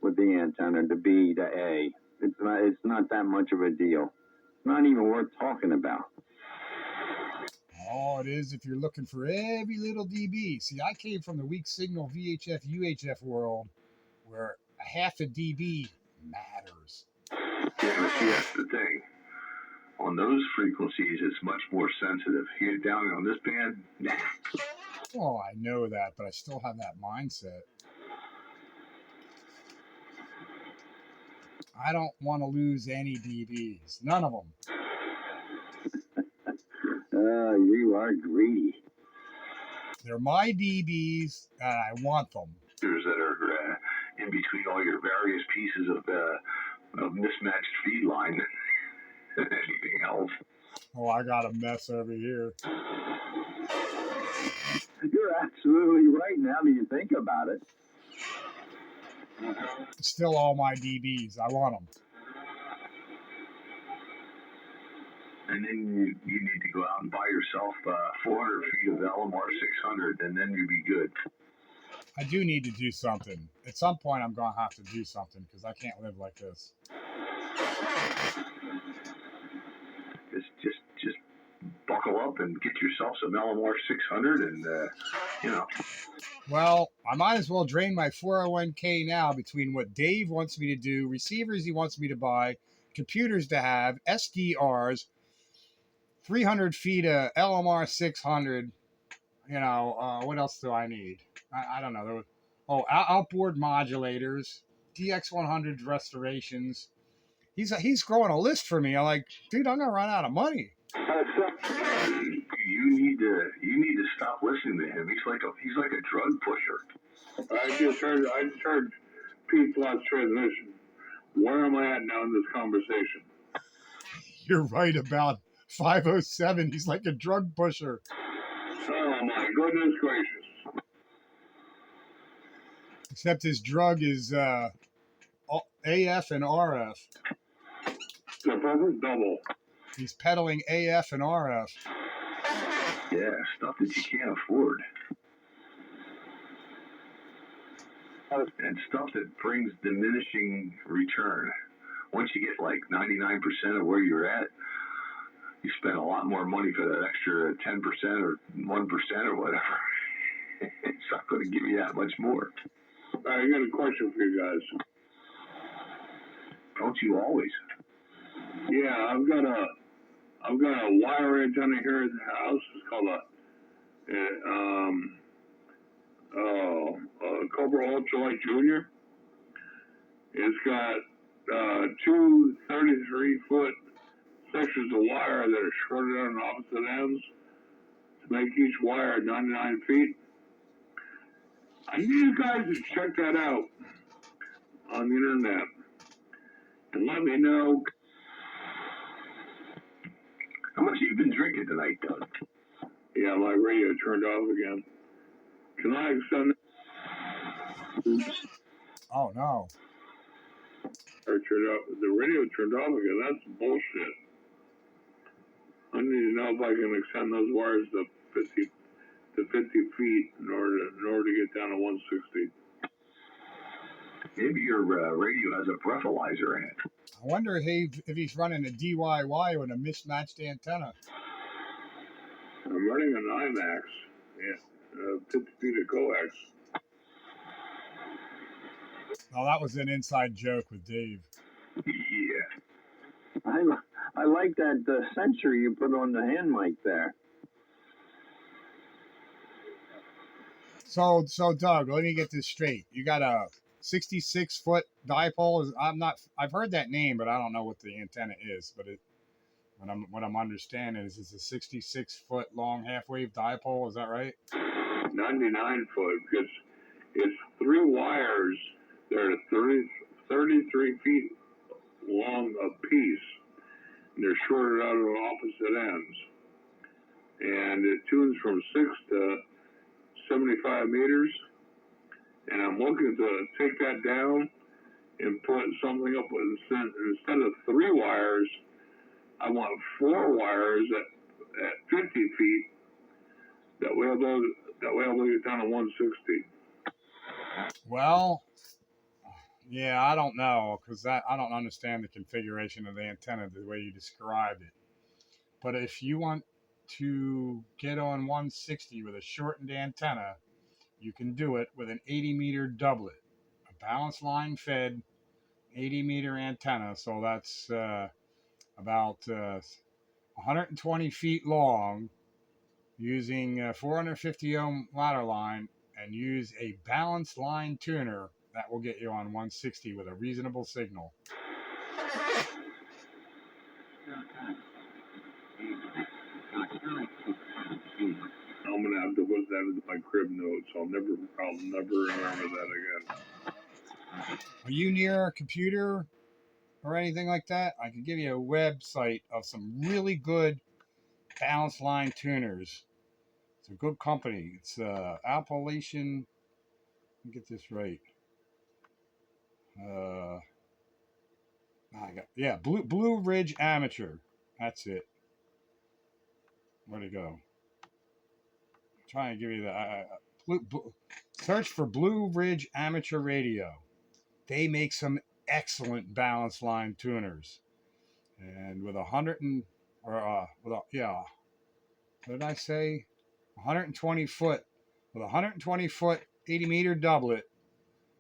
with the antenna to B to A, it's not that much of a deal. Not even worth talking about. Oh, it is if you're looking for every little dB. See, I came from the weak signal VHF, UHF world where a half a dB matters. Yeah, but see, that's the thing. On those frequencies, it's much more sensitive. Here down on this band, nah. Oh, I know that, but I still have that mindset. I don't want to lose any dBs. None of them. You are greedy. They're my DBs, and I want them. That are in between all your various pieces of mismatched feed line and anything else. Oh, I got a mess over here. You're absolutely right now that you think about it. It's still all my DBs. I want them. And then you need to go out and buy yourself 400 feet of LMR 600, and then you'll be good. I do need to do something. At some point, I'm going to have to do something because I can't live like this. Just buckle up and get yourself some LMR 600, and you know. Well, I might as well drain my 401k now between what Dave wants me to do, receivers he wants me to buy, computers to have, SDRs, 300 feet of LMR 600. You know, what else do I need? I don't know. Outboard modulators, DX100 restorations. He's growing a list for me. I'm like, dude, I'm gonna run out of money. You need to stop listening to him. He's like a drug pusher. I just heard Pete's last transmission. Where am I at now in this conversation? You're right about 507. He's like a drug pusher. Oh my goodness gracious! Except his drug is AF and RF. The perfect double. He's peddling AF and RF. Yeah, stuff that you can't afford. And stuff that brings diminishing return. Once you get like 99% of where you're at, you spend a lot more money for that extra 10% or 1% or whatever. It's not going to give you that much more. I got a question for you guys. Don't you always? Yeah, I've got a wire antenna here at the house. It's called a Cobra Ultralight Junior. It's got two 33-foot sections of wire that are shorted on opposite ends to make each wire 99 feet. I need you guys to check that out on the internet and let me know. How much have you been drinking tonight, Doug? Yeah, my radio turned off again. Can I extend it? Oh, no. The radio turned off again. That's bullshit. I need to know if I can extend those wires to 50 feet in order to get down to 160. Maybe your radio has a breathalyzer in it. I wonder if he's running a DIY with a mismatched antenna. I'm running an IMAX. Yeah, 50 feet of coax. Oh, that was an inside joke with Dave. Yeah. I like that sensor you put on the hand mic there. So Doug, let me get this straight. You got a 66-foot dipole. I've heard that name, but I don't know what the antenna is. But what I'm understanding is it's a 66-foot long half-wave dipole. Is that right? 99 foot, because it's three wires that are 33 feet long a piece. And they're shorted out on opposite ends. And it tunes from 6 to 75 meters. And I'm looking to take that down and put something up with instead of three wires, I want four wires at 50 feet. That way I'll get down to 160. Well, yeah, I don't know because I don't understand the configuration of the antenna the way you described it. But if you want to get on 160 with a shortened antenna, you can do it with an 80-meter doublet, a balanced line fed 80-meter antenna. So that's about 120 feet long, using 450 ohm ladder line, and use a balanced line tuner that will get you on 160 with a reasonable signal. I'm gonna have to put that into my crib notes. I'll never remember that again. Are you near a computer or anything like that? I can give you a website of some really good balance line tuners. It's a good company. It's Appalachian. Let me get this right. Blue Ridge Amateur. That's it. Where'd it go? I'm trying to give you the search for Blue Ridge Amateur Radio. They make some excellent balance line tuners, and with what did I say? 120 foot with 120 foot 80 meter doublet,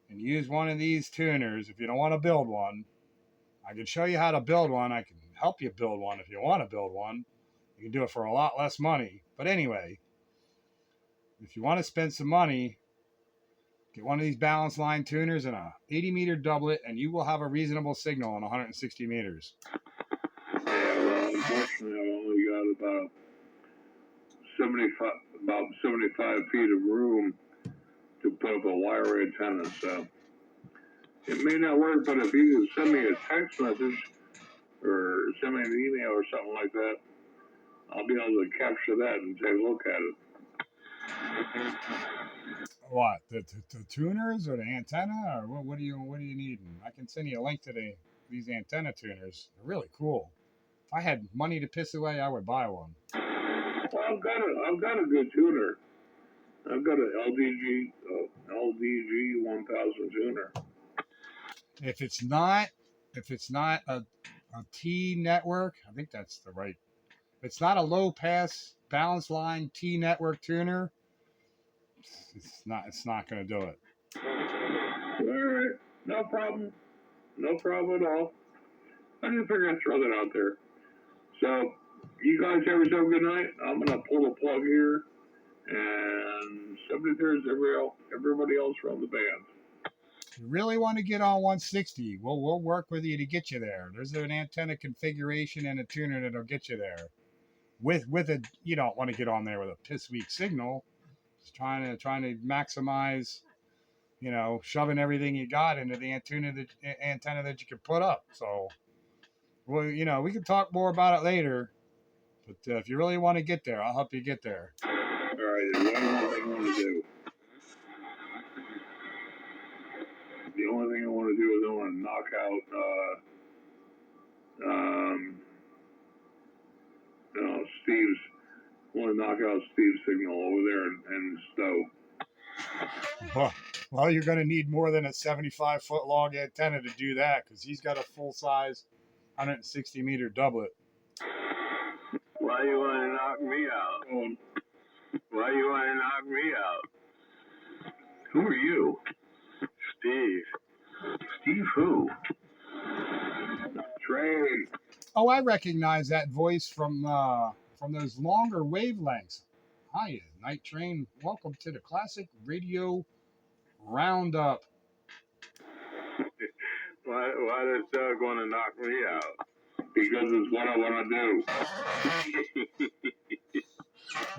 and use one of these tuners. If you don't want to build one, I can show you how to build one. I can help you build one if you want to build one. You can do it for a lot less money. But anyway, if you want to spend some money, get one of these balance line tuners and a 80 meter doublet, and you will have a reasonable signal on 160 meters. Yeah, well, unfortunately, I've only got about 75 feet of room to put up a wire antenna, so it may not work, but if you can send me a text message or send me an email or something like that, I'll be able to capture that and take a look at it. What, the tuners or the antenna, or what do you need? I can send you a link to these antenna tuners. They're really cool. If I had money to piss away, I would buy one. Well, I've got a good tuner. I've got an LDG 1000 tuner. If it's not a T network, I think that's the right. If it's not a low pass balance line T network tuner, it's not going to do it. All right, no problem at all. I just figured I'd throw that out there. So, you guys have yourself a good night. I'm gonna pull the plug here, and 73rd is everybody else from the band. If you really want to get on 160, we'll work with you to get you there. There's an antenna configuration and a tuner that'll get you there. With a, you don't want to get on there with a piss weak signal. Just trying to maximize, shoving everything you got into the antenna that you can put up. So, well, we can talk more about it later. But if you really want to get there, I'll help you get there. All right, there's one more thing I want to do. The only thing I want to do is I want to knock out, Steve's signal over there in Stowe. Well, you're going to need more than a 75-foot long antenna to do that, because he's got a full-size 160 meter doublet. Why you want to knock me out? Why you want to knock me out? Who are you? Steve. Steve who? Train. Oh, I recognize that voice from those longer wavelengths. Hiya, Night Train. Welcome to the Classic Radio Roundup. Why does Doug want to knock me out? Because it's what I want to do.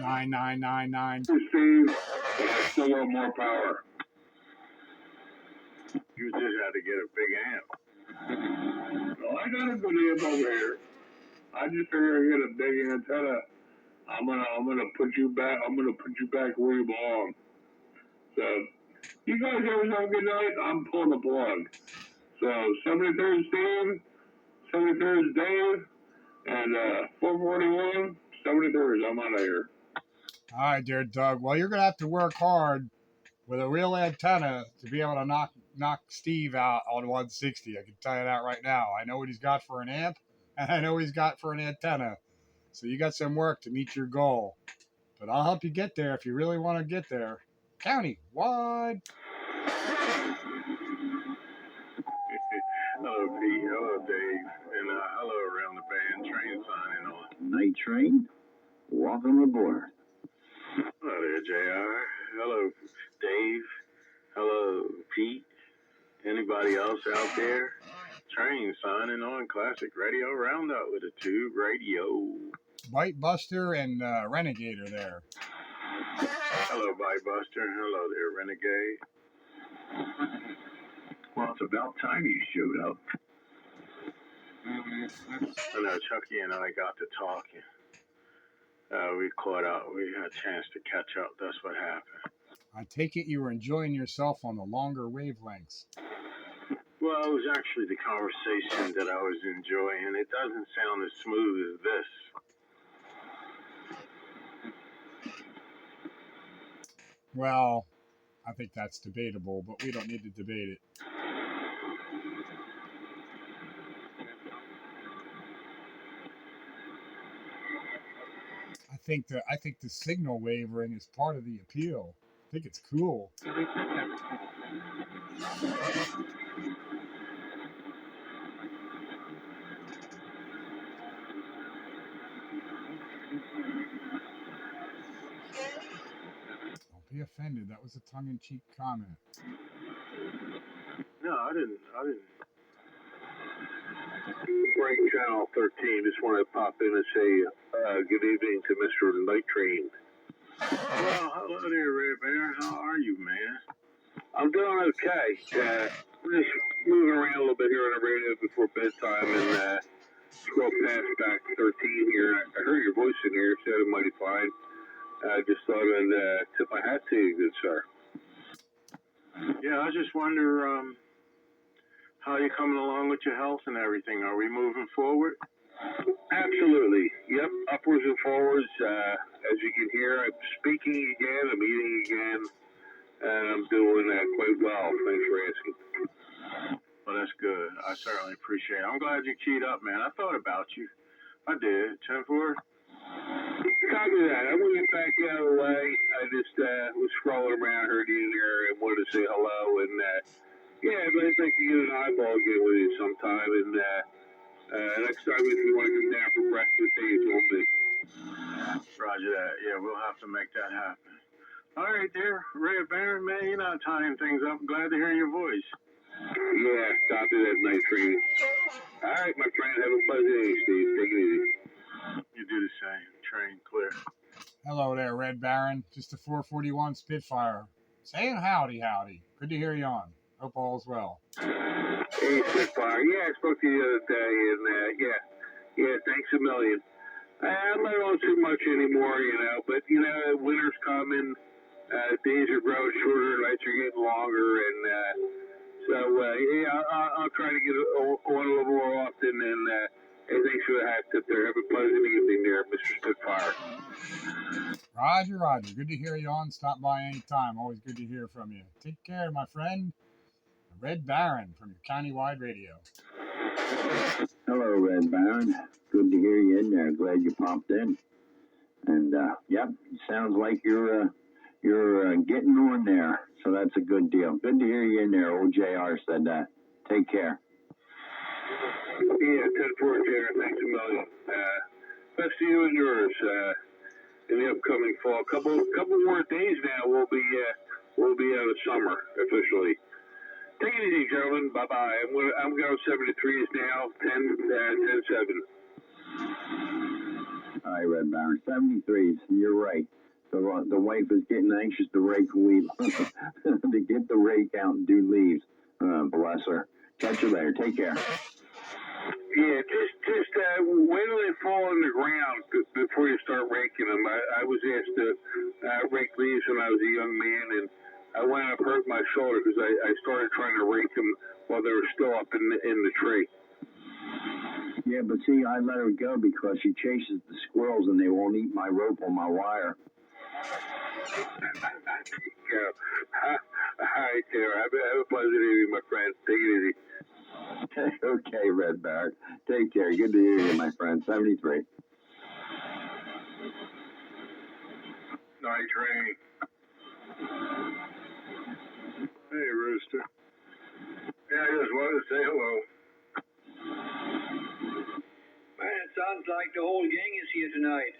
9999. Steve, but I still want more power. You just had to get a big amp. No, I got a good amp over here. I just figured I get a big antenna. I'm gonna put you back. I'm gonna put you back where you belong. So, you guys have a good night. I'm pulling the plug. So, 73rd Steve, 73rd Dave, and 441, 73rd. I'm out of here. All right, dear Doug. Well, you're going to have to work hard with a real antenna to be able to knock Steve out on 160. I can tell you that right now. I know what he's got for an amp, and I know what he's got for an antenna. So you got some work to meet your goal. But I'll help you get there if you really want to get there. County-wide. Hello, Pete. Hello, Dave. And hello around the band. Train signing on. Night Train, welcome aboard. Hello there, JR. Hello, Dave. Hello, Pete. Anybody else out there? Train signing on Classic Radio Roundup with a tube radio. Bite Buster and Renegade are there. Hello, Bite Buster. Hello there, Renegade. Well, it's about time you showed up. I know Chucky and I got to talking. We caught up. We had a chance to catch up. That's what happened. I take it you were enjoying yourself on the longer wavelengths. Well, it was actually the conversation that I was enjoying. It doesn't sound as smooth as this. Well, I think that's debatable, but we don't need to debate it. I think the signal wavering is part of the appeal. I think it's cool. Don't be offended. That was a tongue-in-cheek comment. No, I didn't. Break Channel 13. Just wanted to pop in and say good evening to Mr. Night Train. Well, hello there, Red Bear. How are you, man? I'm doing okay. We're just moving around a little bit here on the radio before bedtime and scroll past back 13 here. I heard your voice in here. Sounded mighty fine. I just thought I'd tip my hat to you, good sir. Yeah, I just wonder how you coming along with your health and everything. Are we moving forward? Absolutely. Yep, upwards and forwards. As you can hear, I'm speaking again, I'm eating again, and I'm doing quite well. Thanks for asking. Well, that's good. I certainly appreciate it. I'm glad you keyed up, man. I thought about you. I did. 10-4? Copy that. I wouldn't get back the other way. I just was scrolling around, heard you in there, and wanted to say hello. And yeah, I'd like to get an eyeball game with you sometime. And next time, if you want to come down for breakfast, hey, you told me. Roger that. Yeah, we'll have to make that happen. All right, there, Red Baron, man, you're not tying things up. Glad to hear your voice. Yeah, copy that, Night Train. All right, my friend, have a pleasant day, Steve. Take it easy. You do the same. Train clear. Hello there, Red Baron. Just a 441 Spitfire. Saying howdy, howdy. Good to hear you on. Hope all's well. Hey, Spitfire. Yeah, I spoke to you the other day, and yeah, thanks a million. I'm not on too much anymore, but, winter's coming, days are growing shorter, nights are getting longer, and I'll try to get on a little more often, and hey, thanks for the hat tip there. Have a pleasant evening there, Mr. Spitfire. Roger, Roger. Good to hear you on. Stop by anytime. Always good to hear from you. Take care, my friend. Red Baron from your countywide radio. Hello, Red Baron. Good to hear you in there. Glad you popped in. And yep, sounds like you're getting on there. So that's a good deal. Good to hear you in there. Old JR said that. Take care. Yeah, 10-4, JR. Thanks a million. Best to you and yours in the upcoming fall. Couple more days now. We'll be out of summer officially. Take it easy, gentlemen. Bye-bye. I'm going 73s now, 10-7. All right, Red Baron, 73s. You're right. The wife is getting anxious to rake leaves, to get the rake out and do leaves. Bless her. Catch you later. Take care. Yeah, just wait till they fall on the ground before you start raking them. I was asked to rake leaves when I was a young man, and I wound up hurting my shoulder because I started trying to rake them while they were still up in the tree. Yeah, but see, I let her go because she chases the squirrels and they won't eat my rope or my wire. Yeah. All right, Taylor. Have a pleasant evening, my friend. Take it easy. Okay, Red Bear. Take care. Good to hear you, my friend. 73. Night Train. Hey, Rooster. Yeah, I just wanted to say hello. Man, it sounds like the whole gang is here tonight.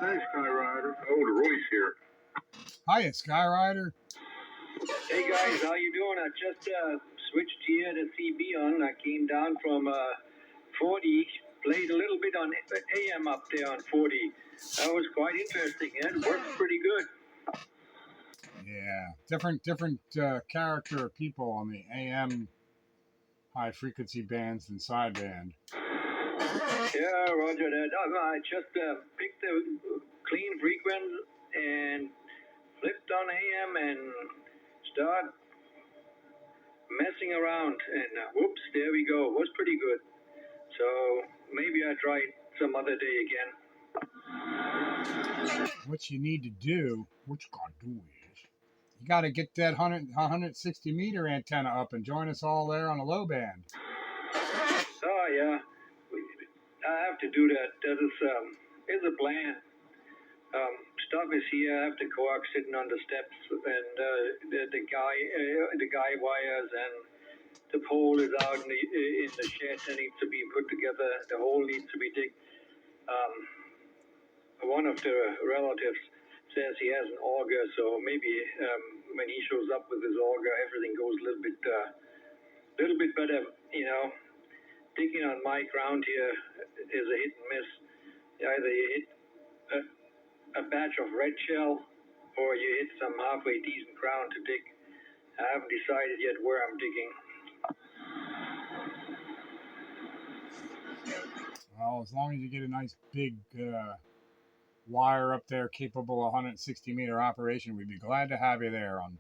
Thanks, Skyrider. Oh, Royce here. Hiya, Skyrider. Hey guys, how you doing? I just switched here to CB on. I came down from 40 played a little bit on AM up there on 40. That was quite interesting. It worked pretty good. Yeah, different character of people on the AM high frequency bands than sideband. Yeah, roger that. I just picked the clean frequency and flipped on AM and start messing around, and whoops, there we go. It was pretty good. So maybe I try it some other day again. What you need to do, what you gotta do is, you gotta get that 160 meter antenna up and join us all there on a low band. Oh yeah, I have to do that. That is a plan. Stuff is here. I have the coax sitting on the steps, and the guy wires, and the pole is out in the shed that needs to be put together. The hole needs to be digged. One of the relatives says he has an auger, so maybe when he shows up with his auger, everything goes a little bit better. You know, digging on my ground here is a hit and miss. Either you hit a batch of red shell, or you hit some halfway decent ground to dig. I haven't decided yet where I'm digging. Well, as long as you get a nice big wire up there capable of 160 meter operation, we'd be glad to have you there on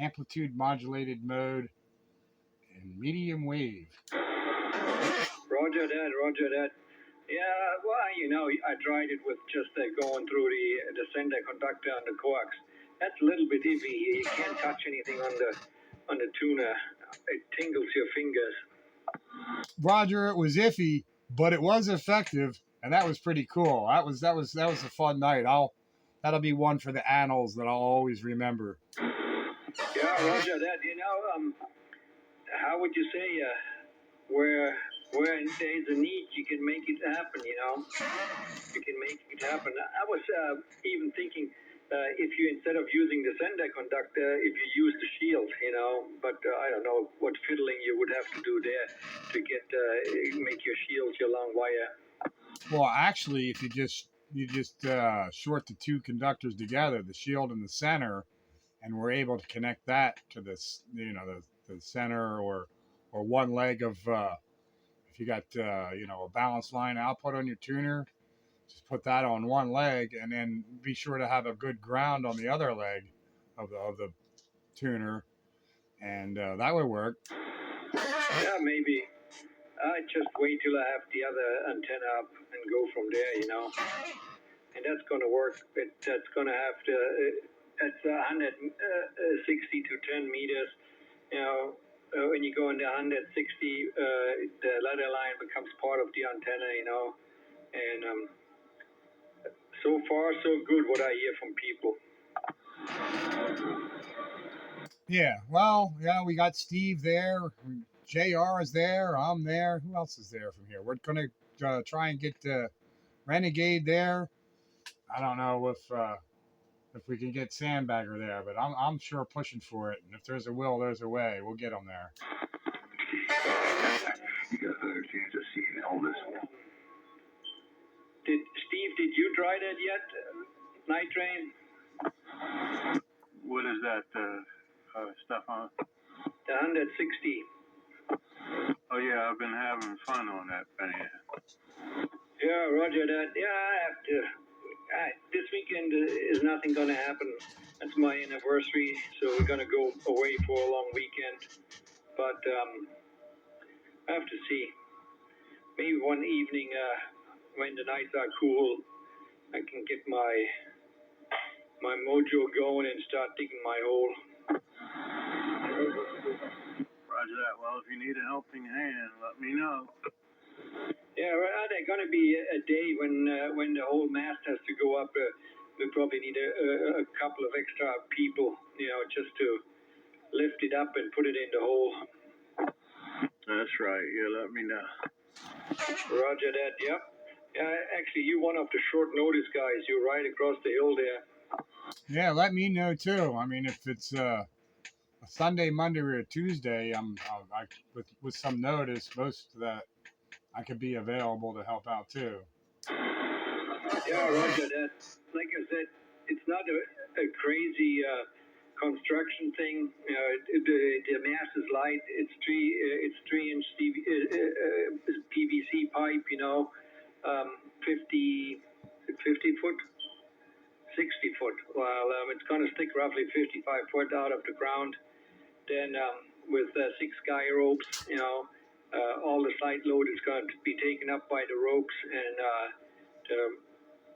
amplitude modulated mode and medium wave. Roger that. Yeah, well, you know, I tried it with just going through the sender conductor on the coax. That's a little bit iffy. You can't touch anything on the tuner. It tingles your fingers. Roger, it was iffy, but it was effective, and that was pretty cool. That was a fun night. That'll be one for the annals that I'll always remember. Yeah, roger that. You know, how would you say where there's a need, you can make it happen. You know, you can make it happen. I was even thinking if you, instead of using the sender conductor, if you use the shield, you know, but I don't know what fiddling you would have to do there to get make your shield your long wire. Well, actually, if you just short the two conductors together, the shield and the center, and we're able to connect that to this, you know, the center or one leg of if you got a balanced line output on your tuner, just put that on one leg, and then be sure to have a good ground on the other leg of the tuner, and that would work. Yeah, maybe. I just wait till I have the other antenna up and go from there, you know. And that's going to work. That's going to have to. It's 160 to 10 meters. You know, when you go into 160, the ladder line becomes part of the antenna, you know. And so far, so good. What I hear from people. Yeah, well, yeah, we got Steve there. JR is there. I'm there. Who else is there from here? We're going to try and get Renegade there. I don't know if we can get Sandbagger there, but I'm sure pushing for it. And if there's a will, there's a way. We'll get them there. You got another chance of seeing Elvis. Did you try that yet? Night Train? What is that stuff on? The 160. Oh yeah, I've been having fun on that thing. Yeah, roger that. Yeah, I have to. This weekend is nothing going to happen. That's my anniversary, so we're going to go away for a long weekend. But I have to see. Maybe one evening when the nights are cool, I can get my mojo going and start digging my hole. Roger that. Well, if you need a helping hand, let me know. Yeah, there's going to be a day when the whole mast has to go up. We probably need a couple of extra people, you know, just to lift it up and put it in the hole. That's right. Yeah, let me know. Roger that. Yep. Actually, you're one of the short notice guys. You're right across the hill there. Yeah, let me know too. I mean, if it's a Sunday, Monday, or a Tuesday, with some notice. Most of that I could be available to help out too. Yeah, Roger that. Like I said, it's not a crazy construction thing. You know, the mast is light. It's 3-inch PVC pipe. 50 foot, 60 foot. Well, it's going to stick roughly 55 foot out of the ground. Then with 6 guy ropes, all the side load is going to be taken up by the ropes, and the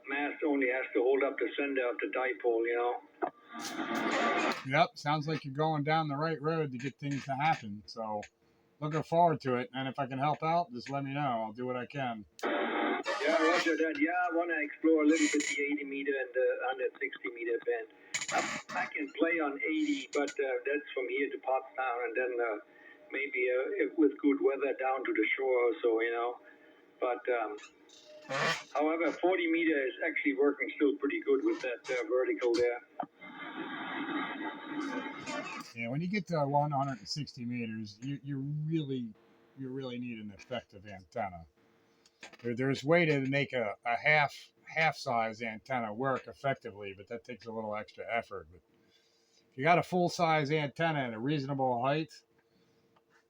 mast only has to hold up the center of the dipole. Yep, sounds like you're going down the right road to get things to happen. So looking forward to it. And if I can help out, just let me know. I'll do what I can. Yeah, Roger that. Yeah, I want to explore a little bit the 80 meter and the 160 meter bend. I can play on 80, but that's from here to Pottstown, and then maybe with good weather down to the shore or so, But however, 40 meter is actually working still pretty good with that vertical there. Yeah, when you get to 160 meters, you really need an effective antenna. There's a way to make a half size antenna work effectively, but that takes a little extra effort. But if you got a full size antenna at a reasonable height,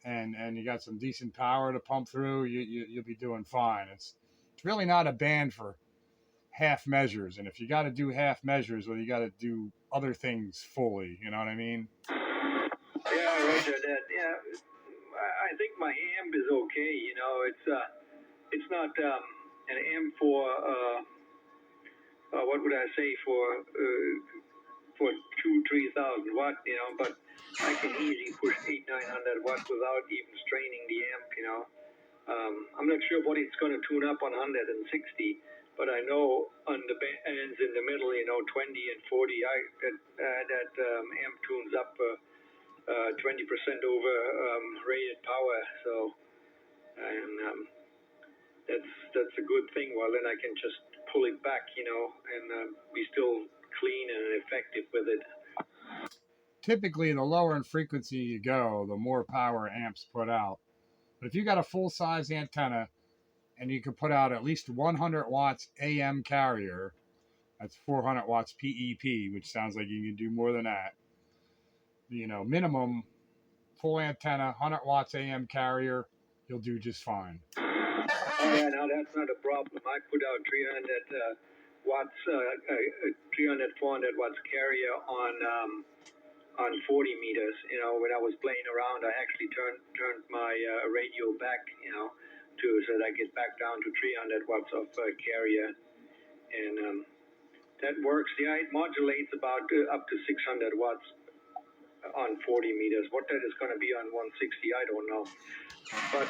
and you got some decent power to pump through, you'll be doing fine. It's really not a band for half measures, and if you got to do half measures, well, you got to do other things fully. You know what I mean? Yeah, Roger that. Yeah, I think my amp is okay. It's not an amp for what would I say for 2,000-3,000 watt. But I can easily push 800-900 watts without even straining the amp. I'm not sure what it's going to tune up on 160, but I know on the bands in the middle, 20 and 40, that amp tunes up 20% over rated power. So, and that's a good thing. Well, then I can just pull it back, and be still clean and effective with it. Typically, the lower in frequency you go, the more power amps put out. But if you got a full size antenna and you can put out at least 100 watts AM carrier, that's 400 watts PEP, which sounds like you can do more than that. Minimum full antenna, 100 watts AM carrier, you'll do just fine. Oh yeah, now that's not a problem. I put out 300 watts, 300, 400 watts carrier on 40 meters. When I was playing around, I actually turned my radio back, so that I get back down to 300 watts of carrier, and that works. Yeah, it modulates about up to 600 watts on 40 meters. What that is going to be on 160, I don't know. But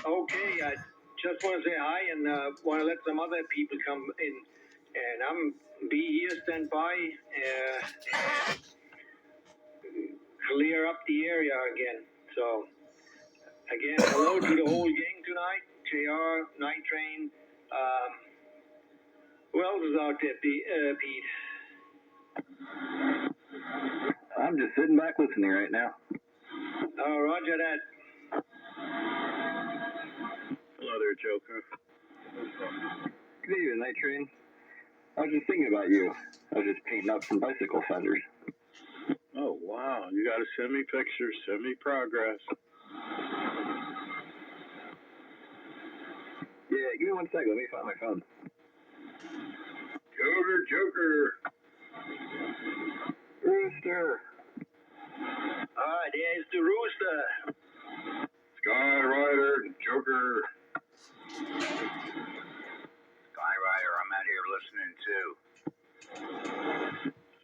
okay, I just want to say hi and want to let some other people come in, and I'm be here, stand by, and clear up the area again. So again, hello to the whole gang tonight. JR, Night Train. Who else is out there, Pete? I'm just sitting back listening right now. Oh, roger that. Hello there, Joker. Good evening, Night Train. I was just thinking about you. I was just painting up some bicycle fenders. Oh, wow. You got to send me pictures, send me progress. Yeah, give me 1 second. Let me find my phone. Joker. Rooster. Ah, there's the rooster. Sky Rider, Joker. Sky Rider, I'm out here listening too.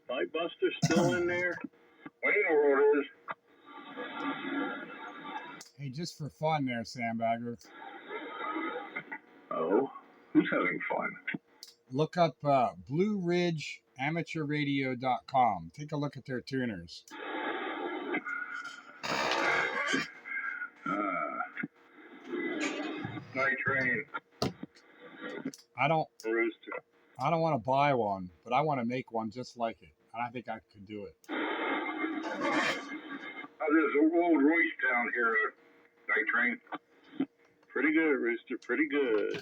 Spike Buster still in there? Wayne orders. Hey, just for fun there, Sandbagger. Oh, who's having fun? Look up BlueRidgeAmateurRadio.com. Take a look at their tuners. Night Train. I don't Rooster. want to buy one, but I want to make one just like it. And I think I could do it. How's this old Royce down here, Night Train? Pretty good, Rooster. Pretty good.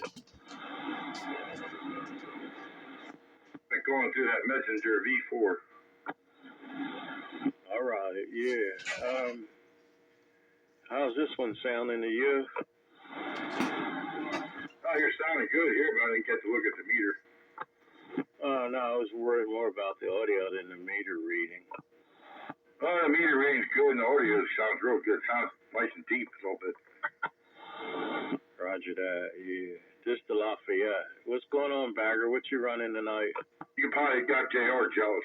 Like going through that Messenger V4. All right, yeah. How's this one sounding to you? Oh, you're sounding good here, but I didn't get to look at the meter. No, I was worried more about the audio than the meter reading. Oh, the meter reading's good and the audio sounds real good. Sounds nice and deep a little bit. Roger that, yeah. Just to Lafayette. What's going on, Bagger? What you running tonight? You probably got JR jealous.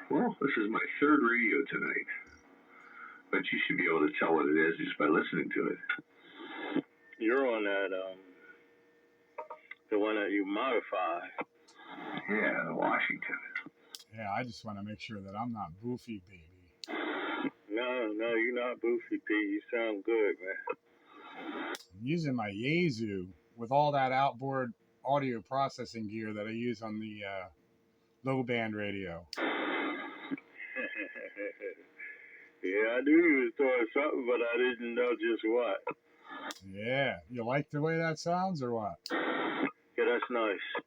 Well, this is my third radio tonight. But you should be able to tell what it is just by listening to it. You're on that, the one that you modify. Yeah, the Washington. Yeah, I just want to make sure that I'm not boofy, baby. No, you're not Boofy P. You sound good, man. I'm using my Yaesu with all that outboard audio processing gear that I use on the low band radio. Yeah, I knew you was doing something, but I didn't know just what. Yeah, you like the way that sounds or what? Yeah, that's nice.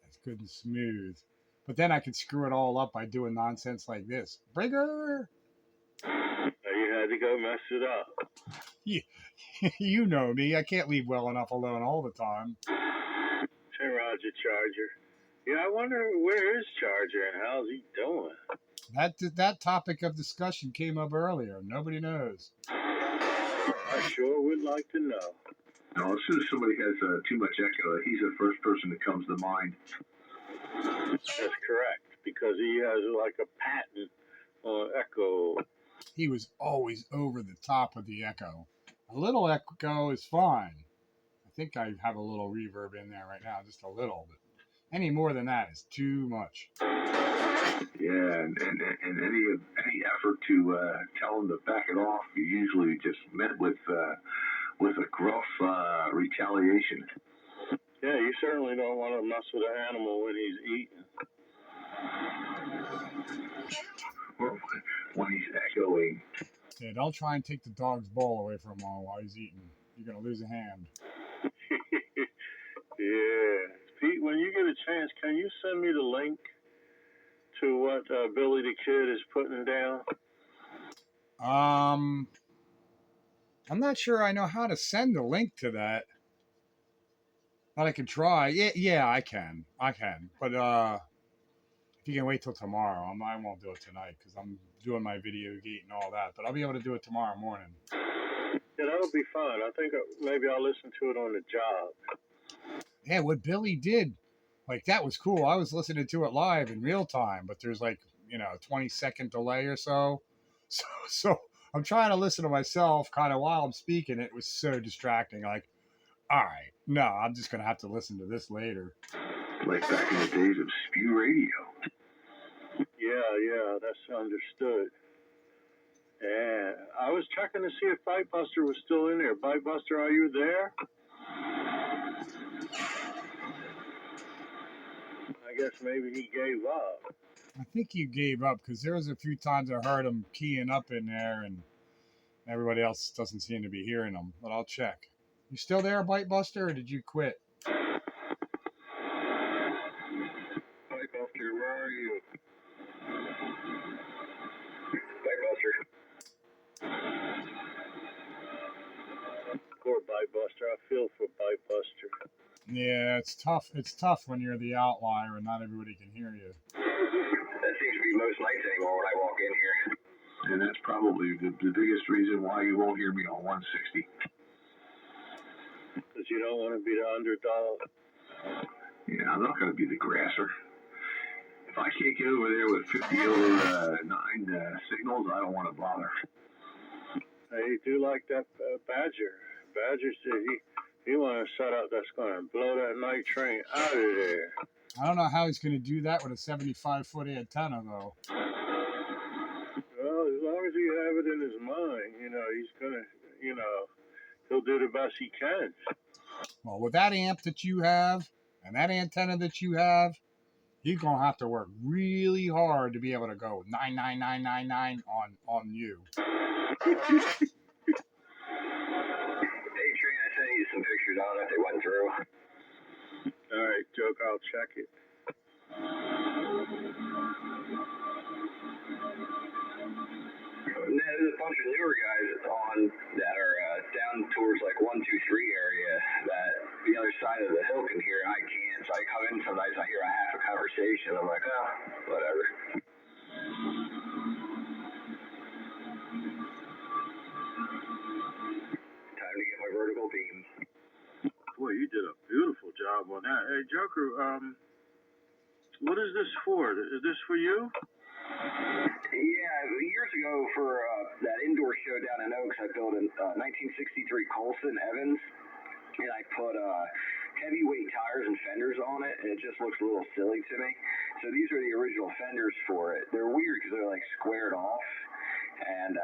It's good and smooth. But then I could screw it all up by doing nonsense like this. Breaker! You had to go mess it up. You know me. I can't leave well enough alone all the time. Say, Roger, Charger. Yeah, I wonder where is Charger and how's he doing? That topic of discussion came up earlier. Nobody knows. I sure would like to know. Now, as soon as somebody has too much echo, he's the first person that comes to mind. That's correct, because he has like a patent on echo. He was always over the top of the echo. A little echo is fine. I think I have a little reverb in there right now, just a little. But any more than that is too much. Yeah, and any effort to tell him to back it off, you usually just met with a gruff retaliation. Yeah, you certainly don't want to mess with an animal when he's eating. Or when he's echoing. Yeah, don't try and take the dog's bowl away from him while he's eating. You're going to lose a hand. Yeah. Pete, when you get a chance, can you send me the link to what Billy the Kid is putting down? I'm not sure I know how to send a link to that. But I can try. Yeah, I can. But if you can wait till tomorrow, I won't do it tonight because I'm doing my video gate and all that. But I'll be able to do it tomorrow morning. Yeah, that'll be fun. I think maybe I'll listen to it on the job. Yeah, what Billy did, like that was cool. I was listening to it live in real time, but there's like, a 20-second delay or so. So I'm trying to listen to myself kind of while I'm speaking. It was so distracting. Like, all right, no, I'm just going to have to listen to this later. Like back in the days of spew radio. Yeah, that's understood. Yeah, I was checking to see if Bite Buster was still in there. Bite Buster, are you there? I guess maybe he gave up. I think he gave up because there was a few times I heard him keying up in there and everybody else doesn't seem to be hearing him, but I'll check. You still there, Bite Buster, or did you quit? Bite Buster, where are you? Bite Buster. Poor Bite Buster. I feel for Bite Buster. Yeah, it's tough. It's tough when you're the outlier and not everybody can hear you. That seems to be most nights anymore when I walk in here. And that's probably the biggest reason why you won't hear me on 160. Because you don't want to be the underdog. Yeah, I'm not going to be the grasser. If I can't get over there with 50 over 9 signals, I don't want to bother. I do like that Badger. Badger said he want a setup that's going to blow that night train out of there. I don't know how he's going to do that with a 75-foot antenna, though. Well, as long as he have it in his mind, he's going to, he'll do the best he can. Well, with that amp that you have and that antenna that you have, he's going to have to work really hard to be able to go 99999 on you. Joke, I'll check it. And there's a bunch of newer guys on that are down towards like 1, 2, 3 area that the other side of the hill can hear. I can't. So I come in sometimes, I hear a half a conversation. I'm like, oh, whatever. Time to get my vertical beam. Boy, you did a beautiful job on that. Hey, Joker, what is this for? Is this for you? Yeah, years ago for that indoor show down in Oaks, I built a 1963 Colson Evans, and I put heavyweight tires and fenders on it, and it just looks a little silly to me. So these are the original fenders for it. They're weird because they're like squared off, and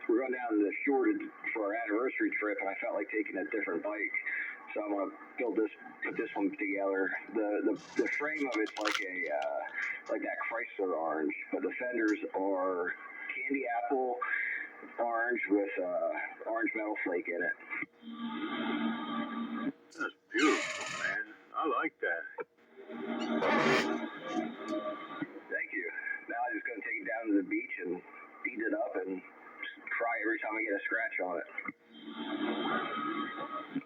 we're going down to the shore for our anniversary trip, and I felt like taking a different bike. So I'm gonna put this one together. The frame of it's like like that Chrysler orange, but the fenders are candy apple orange with orange metal flake in it. That's beautiful, man. I like that. Thank you. Now I'm just gonna take it down to the beach and beat it up and cry every time I get a scratch on it.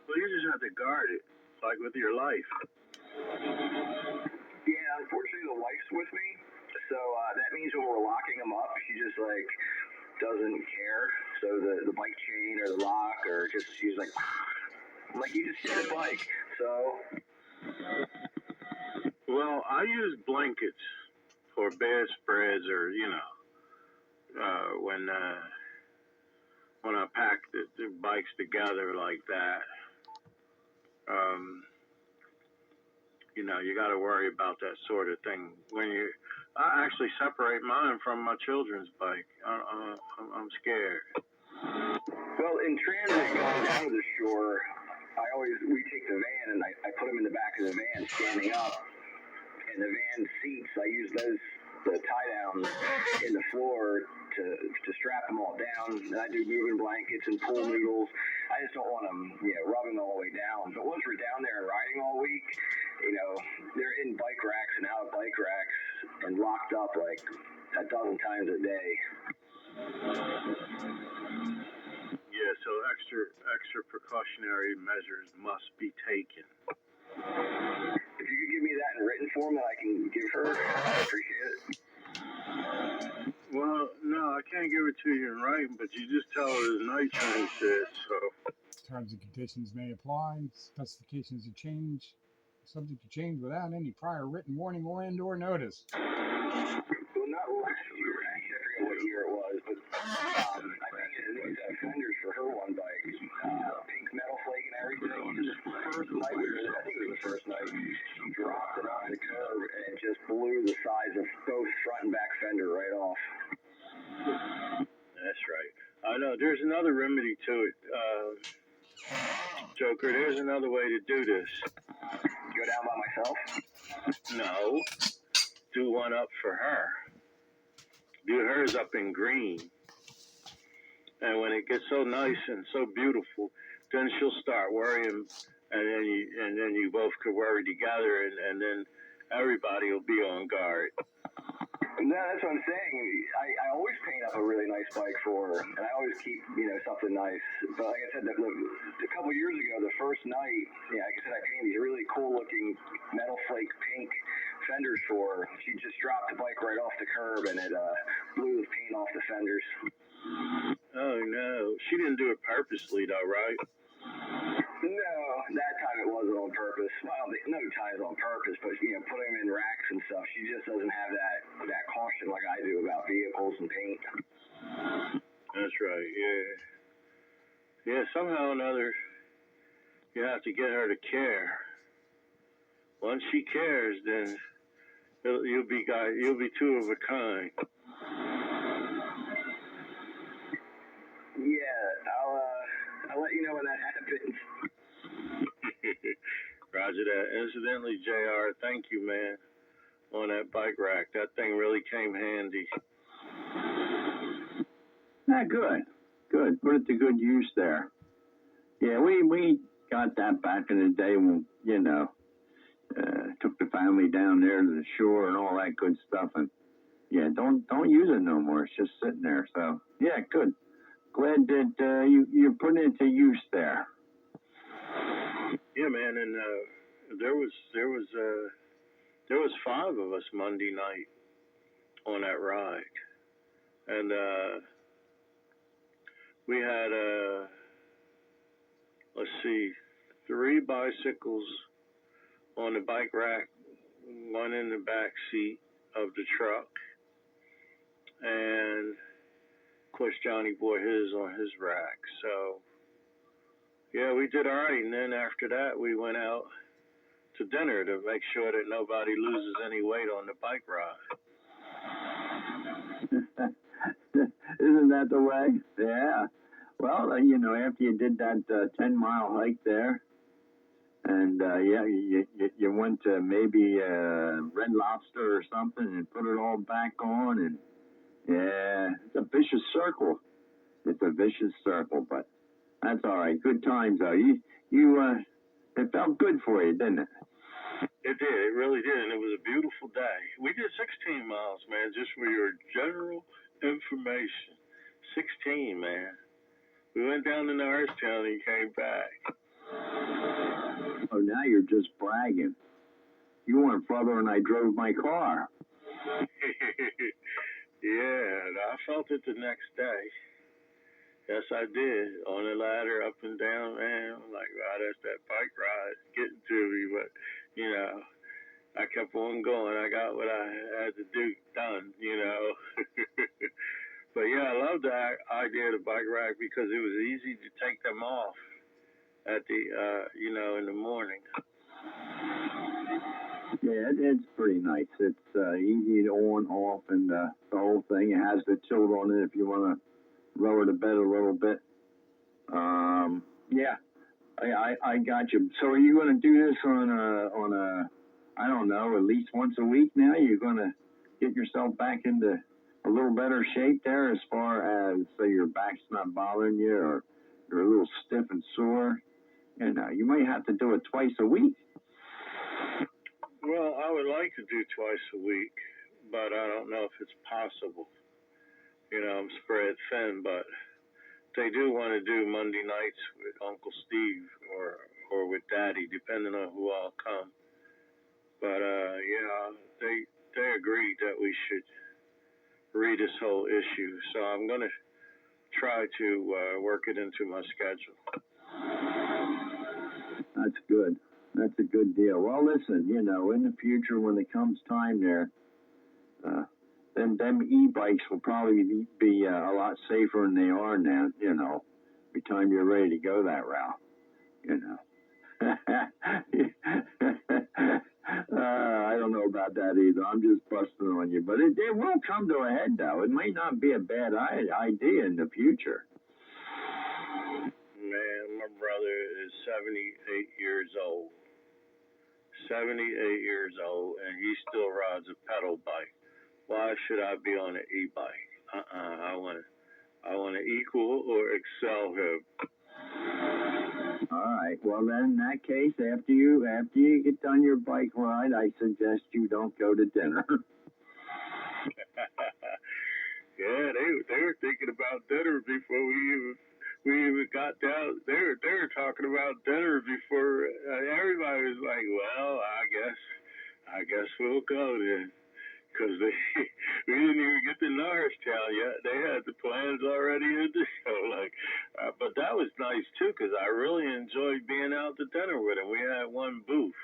Well, you just have to guard it, like with your life. Yeah, unfortunately the wife's with me, so that means when we're locking them up, she just like doesn't care. So the bike chain or the lock or just she's like, I'm like, you just hit the bike. So. Well, I use blankets for bed spreads, or when I pack the bikes together like that. You got to worry about that sort of thing. I actually separate mine from my children's bike. I'm scared. Well, in transit going down to the shore, we take the van and I put them in the back of the van standing up, and the van seats, I use the tie downs in the floor to strap them all down. And I do moving blankets and pool noodles. I just don't want them, rubbing all the way down. But once we're down there and riding all week, they're in bike racks and out of bike racks and locked up like a dozen times a day. Yeah, so extra precautionary measures must be taken. If you could give me that in written form that I can give her, I'd appreciate it. Well, no, I can't give it to you in writing, but you just tell her the night train says so. Terms and conditions may apply. Specifications are subject to change without any prior written warning or notice. Well, not last year. I forget what year it was, but I painted these fenders for her one bike. Pink metal flake and everything. The first night, I think it was the first night, she dropped it off the curb and it just blew the sides of both front and back fender right off. That's right. I know. There's another remedy to it, Joker. There's another way to do this. Go down by myself? No. Do one up for her. Do hers up in green. And when it gets so nice and so beautiful, then she'll start worrying, and then you both could worry together, and then everybody will be on guard. No, that's what I'm saying. I always paint up a really nice bike for her, and I always keep, something nice. But like I said, a couple years ago, the first night, like I said, I painted these really cool-looking metal flake pink fenders for her. She just dropped the bike right off the curb, and it blew the paint off the fenders. Oh, no. She didn't do it purposely, though, right? No, that time it wasn't on purpose. Well, no time is on purpose, but, putting them in racks and stuff, she just doesn't have that caution like I do about vehicles and paint. That's right, yeah. Yeah, somehow or another, you have to get her to care. Once she cares, then you'll be two of a kind. Yeah, I'll let you know when that happens. Roger that. Incidentally, JR, thank you, man, on that bike rack. That thing really came handy. Good. Put it to good use there. Yeah, we got that back in the day when, took the family down there to the shore and all that good stuff. And yeah, don't use it no more. It's just sitting there. So yeah, good. Glad that you're putting it to use there. Yeah, man, and there was 5 of us Monday night on that ride, and we had let's see, 3 bicycles on the bike rack, 1 in the back seat of the truck, and of course Johnny Boy his on his rack. So yeah, we did all right. And then after that, we went out to dinner to make sure that nobody loses any weight on the bike ride. Isn't that the way? Yeah. Well, after you did that 10-mile hike there, and yeah, you went to maybe Red Lobster or something and put it all back on, and yeah, it's a vicious circle. It's a vicious circle, but that's all right. Good times though. It felt good for you, didn't it? It did. It really did, and it was a beautiful day. We did 16 miles, man, just for your general information. 16, man. We went down to Norristown and came back. Oh, now you're just bragging. You weren't brother and I drove my car. Yeah, and I felt it the next day. Yes, I did. On the ladder, up and down, man. I'm like, wow, that's that bike ride getting to me. But, I kept on going. I got what I had to do done, But, yeah, I love the idea of the bike rack because it was easy to take them off at the, in the morning. Yeah, it's pretty nice. It's easy to on, off, and the whole thing. It has the tilt on it if you want to lower the bed a little bit. Yeah, I got you. So are you going to do this on a, I don't know, at least once a week now? You're going to get yourself back into a little better shape there as far as, say, your back's not bothering you or you're a little stiff and sore? You might have to do it twice a week. Well, I would like to do twice a week, but I don't know if it's possible. I'm spread thin, but they do want to do Monday nights with Uncle Steve or with Daddy, depending on who all come. But yeah, they agreed that we should read this whole issue, so I'm gonna try to work it into my schedule. That's good. That's a good deal. Well, listen, in the future when it comes time there, them e-bikes will probably be a lot safer than they are now, every time you're ready to go that route, I don't know about that either. I'm just busting on you. But it will come to a head, though. It might not be a bad idea in the future. Man, my brother is 78 years old. 78 years old, and he still rides a pedal bike. Why should I be on an e-bike? I want to equal or excel him. All right. Well, then in that case, after you get done your bike ride, I suggest you don't go to dinner. Yeah, they were thinking about dinner before we even got down. They were talking about dinner before everybody was like, well, I guess we'll go then. Because we didn't even get to Norristown yet. They had the plans already in the show. But that was nice, too, because I really enjoyed being out to dinner with him. We had one booth,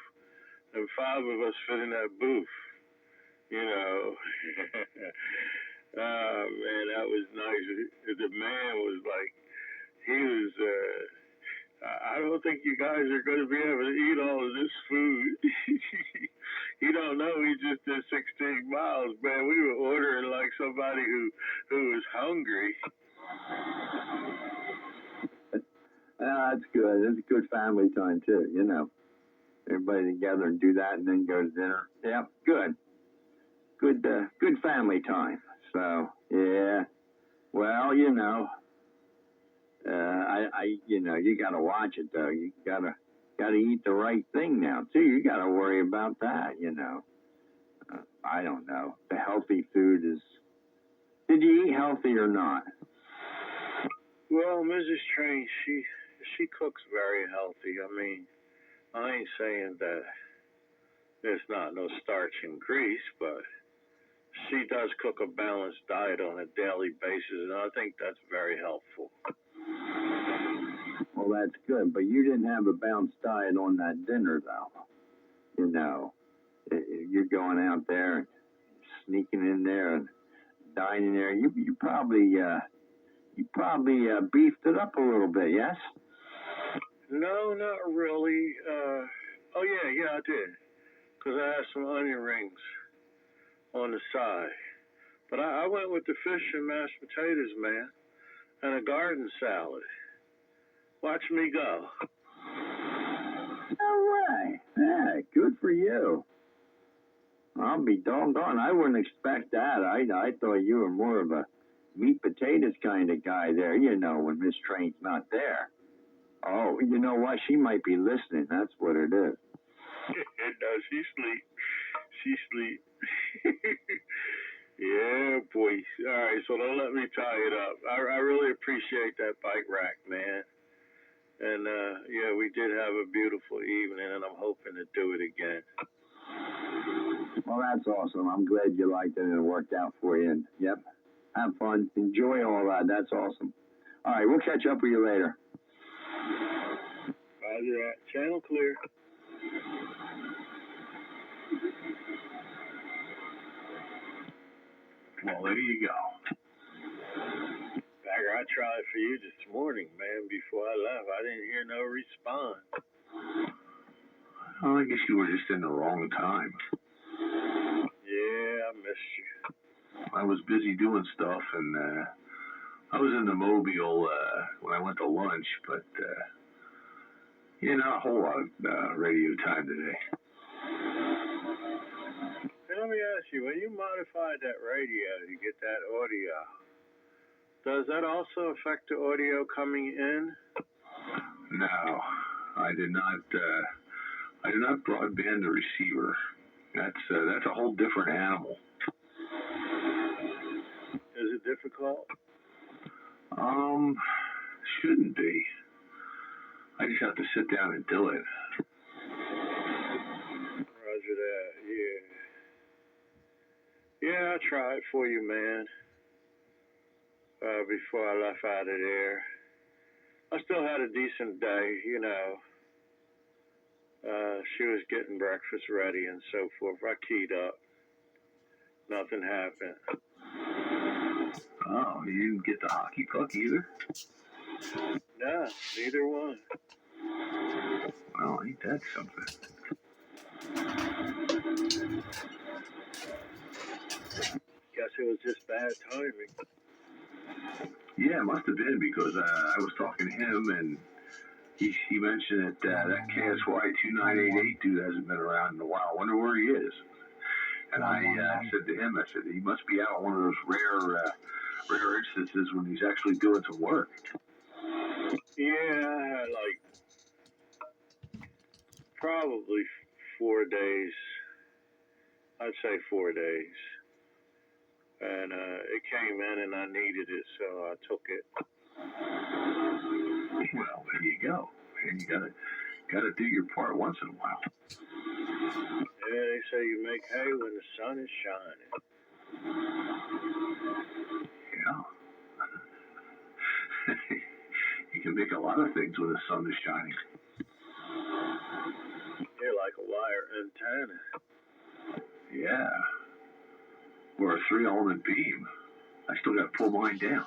and 5 of us fit in that booth, man, that was nice. The man was like, he was, I don't think you guys are going to be able to eat all of this food. You don't know, we just did 16 miles, man. We were ordering like somebody who was hungry. That's good. It's a good family time, too, Everybody together and do that and then go to dinner. Yeah, good. Good family time. So, yeah. Well, you got to watch it, though. You got got to eat the right thing now too. You got to worry about that, you know. I don't know. The healthy food is. Did you eat healthy or not? Well, Mrs. Train, she cooks very healthy. I mean, I ain't saying that there's not no starch and grease, but she does cook a balanced diet on a daily basis, and I think that's very helpful. Well, that's good, but you didn't have a balanced diet on that dinner, though. You know, you're going out there and sneaking in there and dining there. You probably beefed it up a little bit, yes? No, not really. Oh yeah, I did, 'cause I had some onion rings on the side. But I went with the fish and mashed potatoes, man, and a garden salad. Watch me go. No way. Yeah, good for you. I'll be doggone. I wouldn't expect that. I thought you were more of a meat potatoes kind of guy there, you know, when Miss Train's not there. Oh, you know what? She might be listening. That's what it is. No, she sleep. She sleep. Yeah, boy. All right, so don't let me tie it up. I really appreciate that bike rack, man. And, yeah, we did have a beautiful evening, and I'm hoping to do it again. Well, that's awesome. I'm glad you liked it and it worked out for you. And, yep, have fun. Enjoy all that. That's awesome. All right, we'll catch up with you later. Roger that. Channel clear. Well, there you go. Bagger, I tried for you this morning, man, before I left. I didn't hear no response. Well, I guess you were just in the wrong time. Yeah, I missed you. I was busy doing stuff, and I was in the Mobile when I went to lunch, but yeah, not a whole lot of radio time today. Hey, let me ask you, when you modified that radio to get that audio, does that also affect the audio coming in? No, I did not. I did not broadband the receiver. That's a whole different animal. Is it difficult? Shouldn't be. I just have to sit down and do it. Roger that, yeah. Yeah, I tried for you, man. Before I left out of there. I still had a decent day, you know. She was getting breakfast ready and so forth. I keyed up. Nothing happened. Oh, you didn't get the hockey puck either? No, neither one. Well, ain't that something? Guess it was just bad timing. Yeah, it must have been because I was talking to him and he mentioned that that KSY 2988 dude hasn't been around in a while. I wonder where he is. And I said to him, I said, he must be out on one of those rare instances when he's actually doing some work. Yeah, I had like probably 4 days. I'd say 4 days. And it came in and I needed it, so I took it. Well, there you go. And you gotta do your part once in a while. Yeah, they say you make hay when the sun is shining. Yeah. You can make a lot of things when the sun is shining. They're like a wire antenna. Yeah. Or a 3-element beam. I still gotta pull mine down.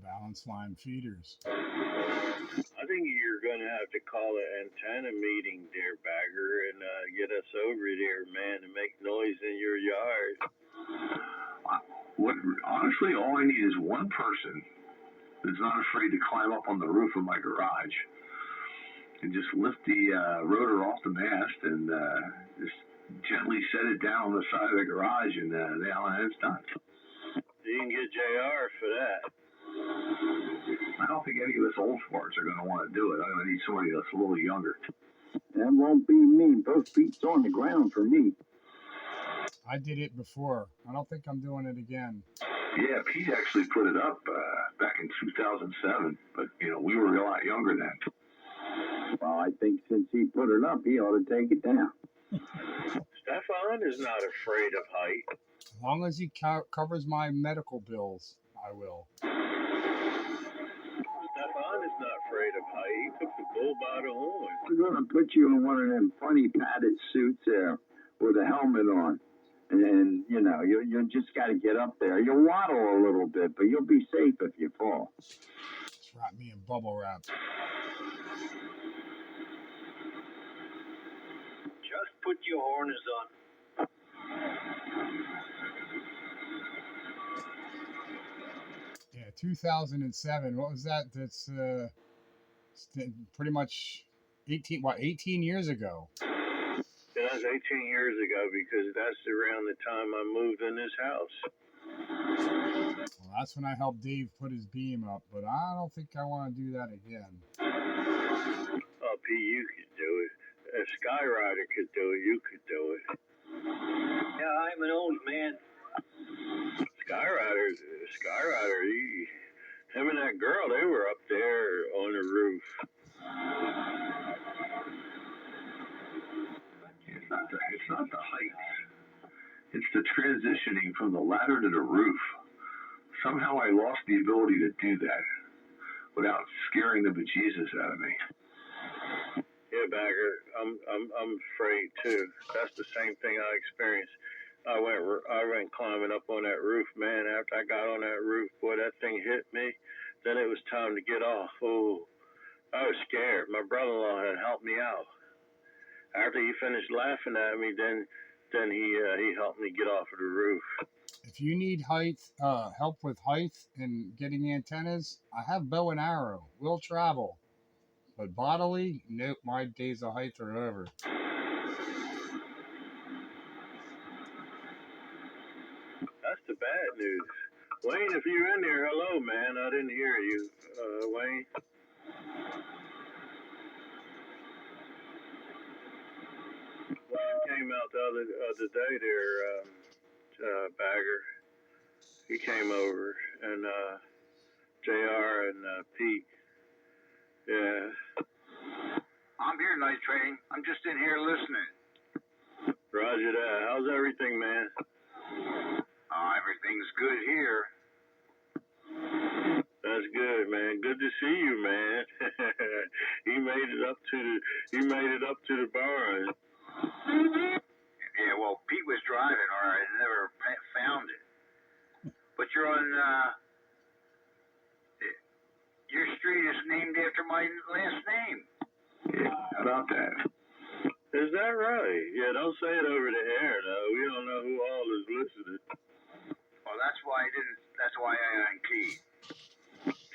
Balance line feeders. I think you're going to have to call an antenna meeting, dear Bagger, and get us over there, man, to make noise in your yard. Honestly, all I need is one person that's not afraid to climb up on the roof of my garage and just lift the rotor off the mast and just gently set it down on the side of the garage, and it's done. You can get JR for that. I don't think any of us old farts are going to want to do it. I'm going to need somebody that's a little younger. That won't be me. Both feet's on the ground for me. I did it before. I don't think I'm doing it again. Yeah, Pete actually put it up back in 2007, but we were a lot younger then. Well, I think since he put it up, he ought to take it down. Stefan is not afraid of height. As long as he covers my medical bills, I will. Stefan is not afraid of height. He took the bull by the horn. We're going to put you in one of them funny padded suits there with a helmet on. And then, you just got to get up there. You'll waddle a little bit, but you'll be safe if you fall. Just wrap me in bubble wrap. Just put your harness on. Yeah, 2007. What was that? That's pretty much 18 years ago. Yeah, that's 18 years ago because that's around the time I moved in this house. Well, that's when I helped Dave put his beam up, but I don't think I want to do that again. Oh, P, you could do it. If Skyrider could do it, you could do it. Yeah, I'm an old man. Skyrider, him and that girl, they were up there on the roof. It's not the height. It's the transitioning from the ladder to the roof. Somehow I lost the ability to do that without scaring the bejesus out of me. Yeah, Bagger, I'm afraid too. That's the same thing I experienced. I went climbing up on that roof, man. After I got on that roof, boy, that thing hit me. Then it was time to get off. Oh, I was scared. My brother-in-law had helped me out. After he finished laughing at me, then he helped me get off of the roof. If you need help with height and getting antennas, I have bow and arrow. We'll travel. But bodily, nope, my days of height are over. That's the bad news. Wayne, if you're in there, hello, man. I didn't hear you, Wayne. Wayne came out the other day there, Bagger. He came over, and JR and Pete. Yeah. I'm here, Night Train. I'm just in here listening. Roger that. How's everything, man? Everything's good here. That's good, man. Good to see you, man. He made it up to the barn. Yeah, well, Pete was driving, or I never found it. But you're on, your street is named after my last name. Yeah, how about that? Is that right? Yeah, don't say it over the air, though. We don't know who all is listening. Well, that's why I unkeyed.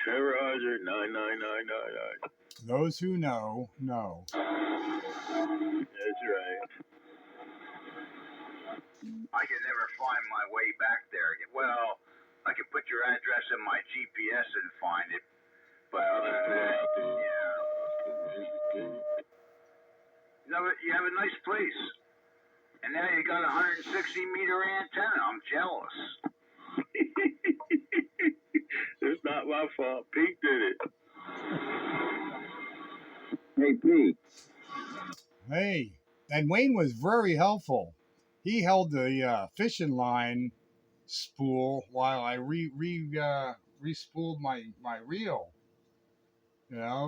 Roger, 99999. Those who know, know. That's right. I can never find my way back there. Well, I can put your address in my GPS and find it. But other than that, yeah. You have a nice place. And now you got a 160-meter antenna. I'm jealous. It's not my fault. Pete did it. Hey, Pete. Hey, and Wayne was very helpful. He held the fishing line spool while I re-spooled my reel.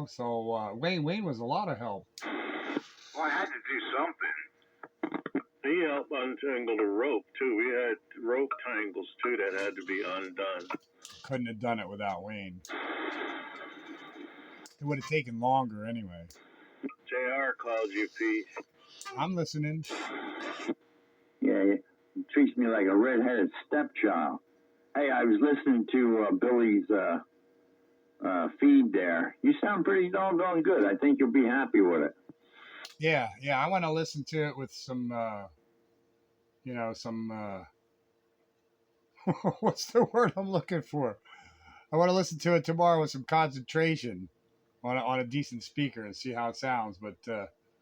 So Wayne was a lot of help. Well, I had to do something. He helped untangle the rope, too. We had rope tangles, too, that had to be undone. Couldn't have done it without Wayne. It would have taken longer anyway. JR called you, Pete. I'm listening. Yeah, he treats me like a redheaded stepchild. Hey, I was listening to Billy's feed there. You sound pretty doggone good. I think you'll be happy with it. Yeah, I want to listen to it with some, what's the word I'm looking for? I want to listen to it tomorrow with some concentration on a decent speaker and see how it sounds. But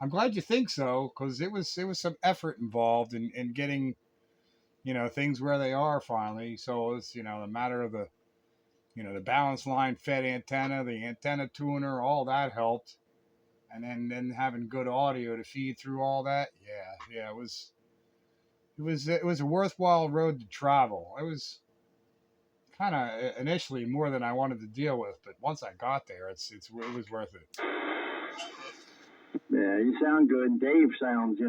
I'm glad you think so, because it was some effort involved in getting things where they are finally. So it's a matter of the balance line fed antenna, the antenna tuner, all that helped, and then having good audio to feed through all that. Yeah, it was a worthwhile road to travel. It was kind of initially more than I wanted to deal with, but once I got there, it was worth it. Yeah, you sound good. Dave sounds,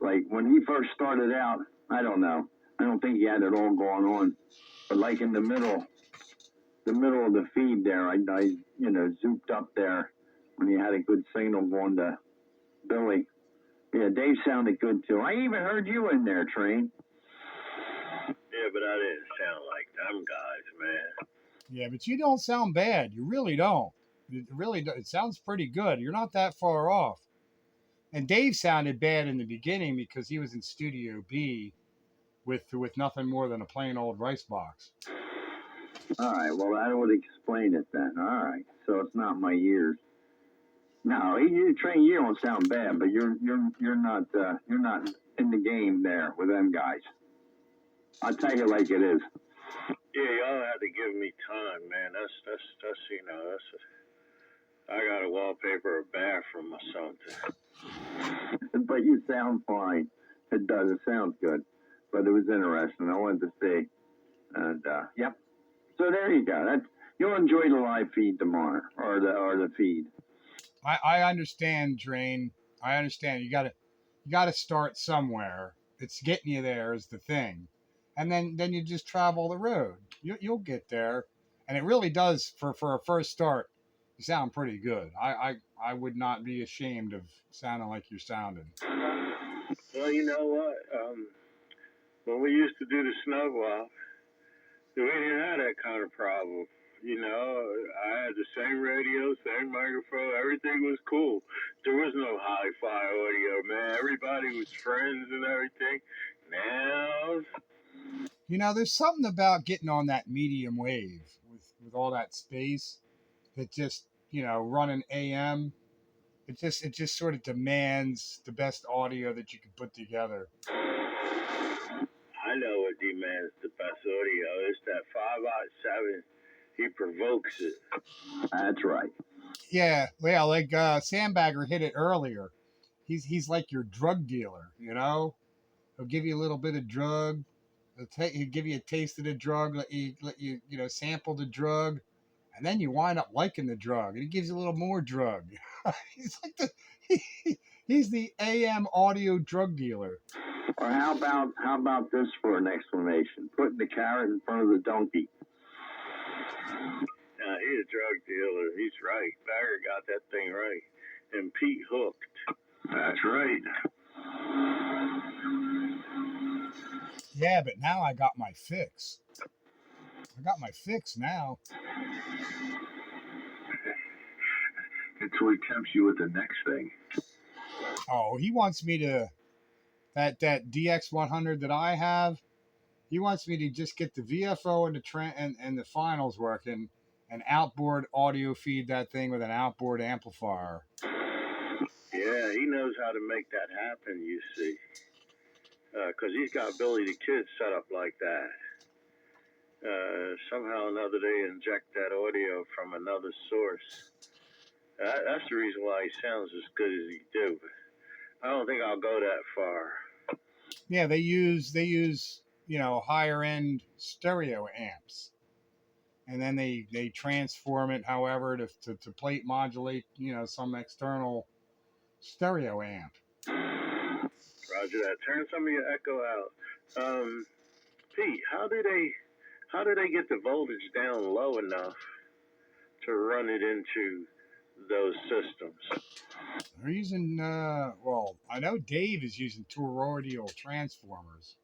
like when he first started out, I don't know. I don't think he had it all going on. But like in the middle of the feed there, I zooped up there when he had a good signal going to Billy. Yeah, Dave sounded good too. I even heard you in there, Train. Yeah, but I didn't sound like them guys, man. Yeah, but you don't sound bad. You really don't. It sounds pretty good. You're not that far off. And Dave sounded bad in the beginning because he was in Studio B with nothing more than a plain old rice box. All right, well that would explain it then. All right, so it's not my ears. No, Train, you don't sound bad, but you're not in the game there with them guys. I'll tell you like it is. Yeah, y'all had to give me time, man. That's I got to wallpaper a bathroom or something. But you sound fine. It does. It sounds good. But it was interesting. I wanted to see. And yep. So there you go. You'll enjoy the live feed tomorrow, or the feed. I understand, Drain. I understand. You gotta start somewhere. It's getting you there is the thing, and then you just travel the road. You'll get there, and it really does for a first start. You sound pretty good. I would not be ashamed of sounding like you're sounding. Well, you know what? When we used to do the snug walk, we didn't have that kind of problem. I had the same radio, same microphone, everything was cool. There was no hi-fi audio, man. Everybody was friends and everything. Now, There's something about getting on that medium wave with all that space that just, running AM. It just sort of demands the best audio that you can put together. I know what demands the best audio. It's that 5/7. He provokes it. That's right. Yeah, like Sandbagger hit it earlier. He's like your drug dealer, He'll give you a little bit of drug. He'll give you a taste of the drug, let you sample the drug, and then you wind up liking the drug, and he gives you a little more drug. He's like he's the AM audio drug dealer. Or how about this for an explanation? Putting the carrot in front of the donkey. He's a drug dealer. He's right. Bagger got that thing right. And Pete hooked. That's right. Yeah, but now I got my fix. I got my fix now. Until he tempts you with the next thing. Oh, he wants me to that DX100 that I have. He wants me to just get the VFO and the finals working, and outboard audio feed that thing with an outboard amplifier. Yeah, he knows how to make that happen, you see. Because he's got Billy the Kid set up like that. Somehow or another they inject that audio from another source. That's the reason why he sounds as good as he do. I don't think I'll go that far. Yeah, they use higher end stereo amps, and then they transform it, however, to plate modulate some external stereo amp. Roger that. Turn some of your echo out. Pete, how do they get the voltage down low enough to run it into those systems? They're using I know Dave is using toroidal transformers.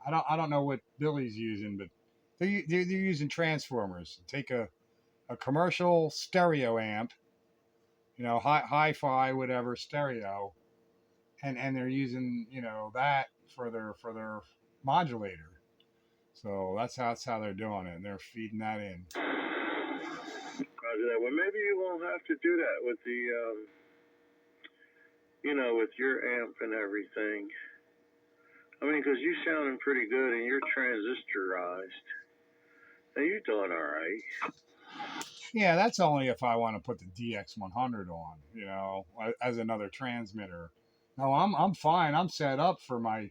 I don't know what Billy's using, but they're using transformers. Take a commercial stereo amp, hi-fi whatever stereo, and they're using that for their modulator. So that's how they're doing it, and they're feeding that in. Roger that. Well, maybe you won't have to do that with the you know, with your amp and everything. I mean, 'cause you sounding pretty good and you're transistorized. And you're doing all right. Yeah, that's only if I want to put the DX100 on, you know, as another transmitter. No, I'm fine. I'm set up for my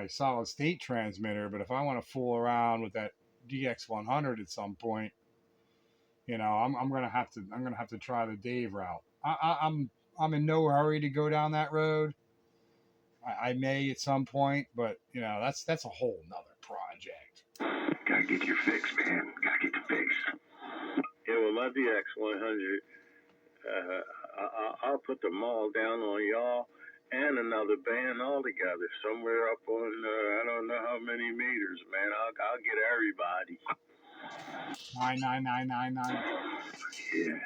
solid state transmitter, but if I want to fool around with that DX100 at some point, you know, I'm gonna have to try the Dave route. I'm in no hurry to go down that road. I may at some point, but you know, that's a whole nother project. Gotta get your fix, man. Gotta get the fix. Yeah, well, my DX100, I'll put the mall down on y'all and another band altogether, somewhere up on I don't know how many meters, man. I'll get everybody. 99999. Yeah.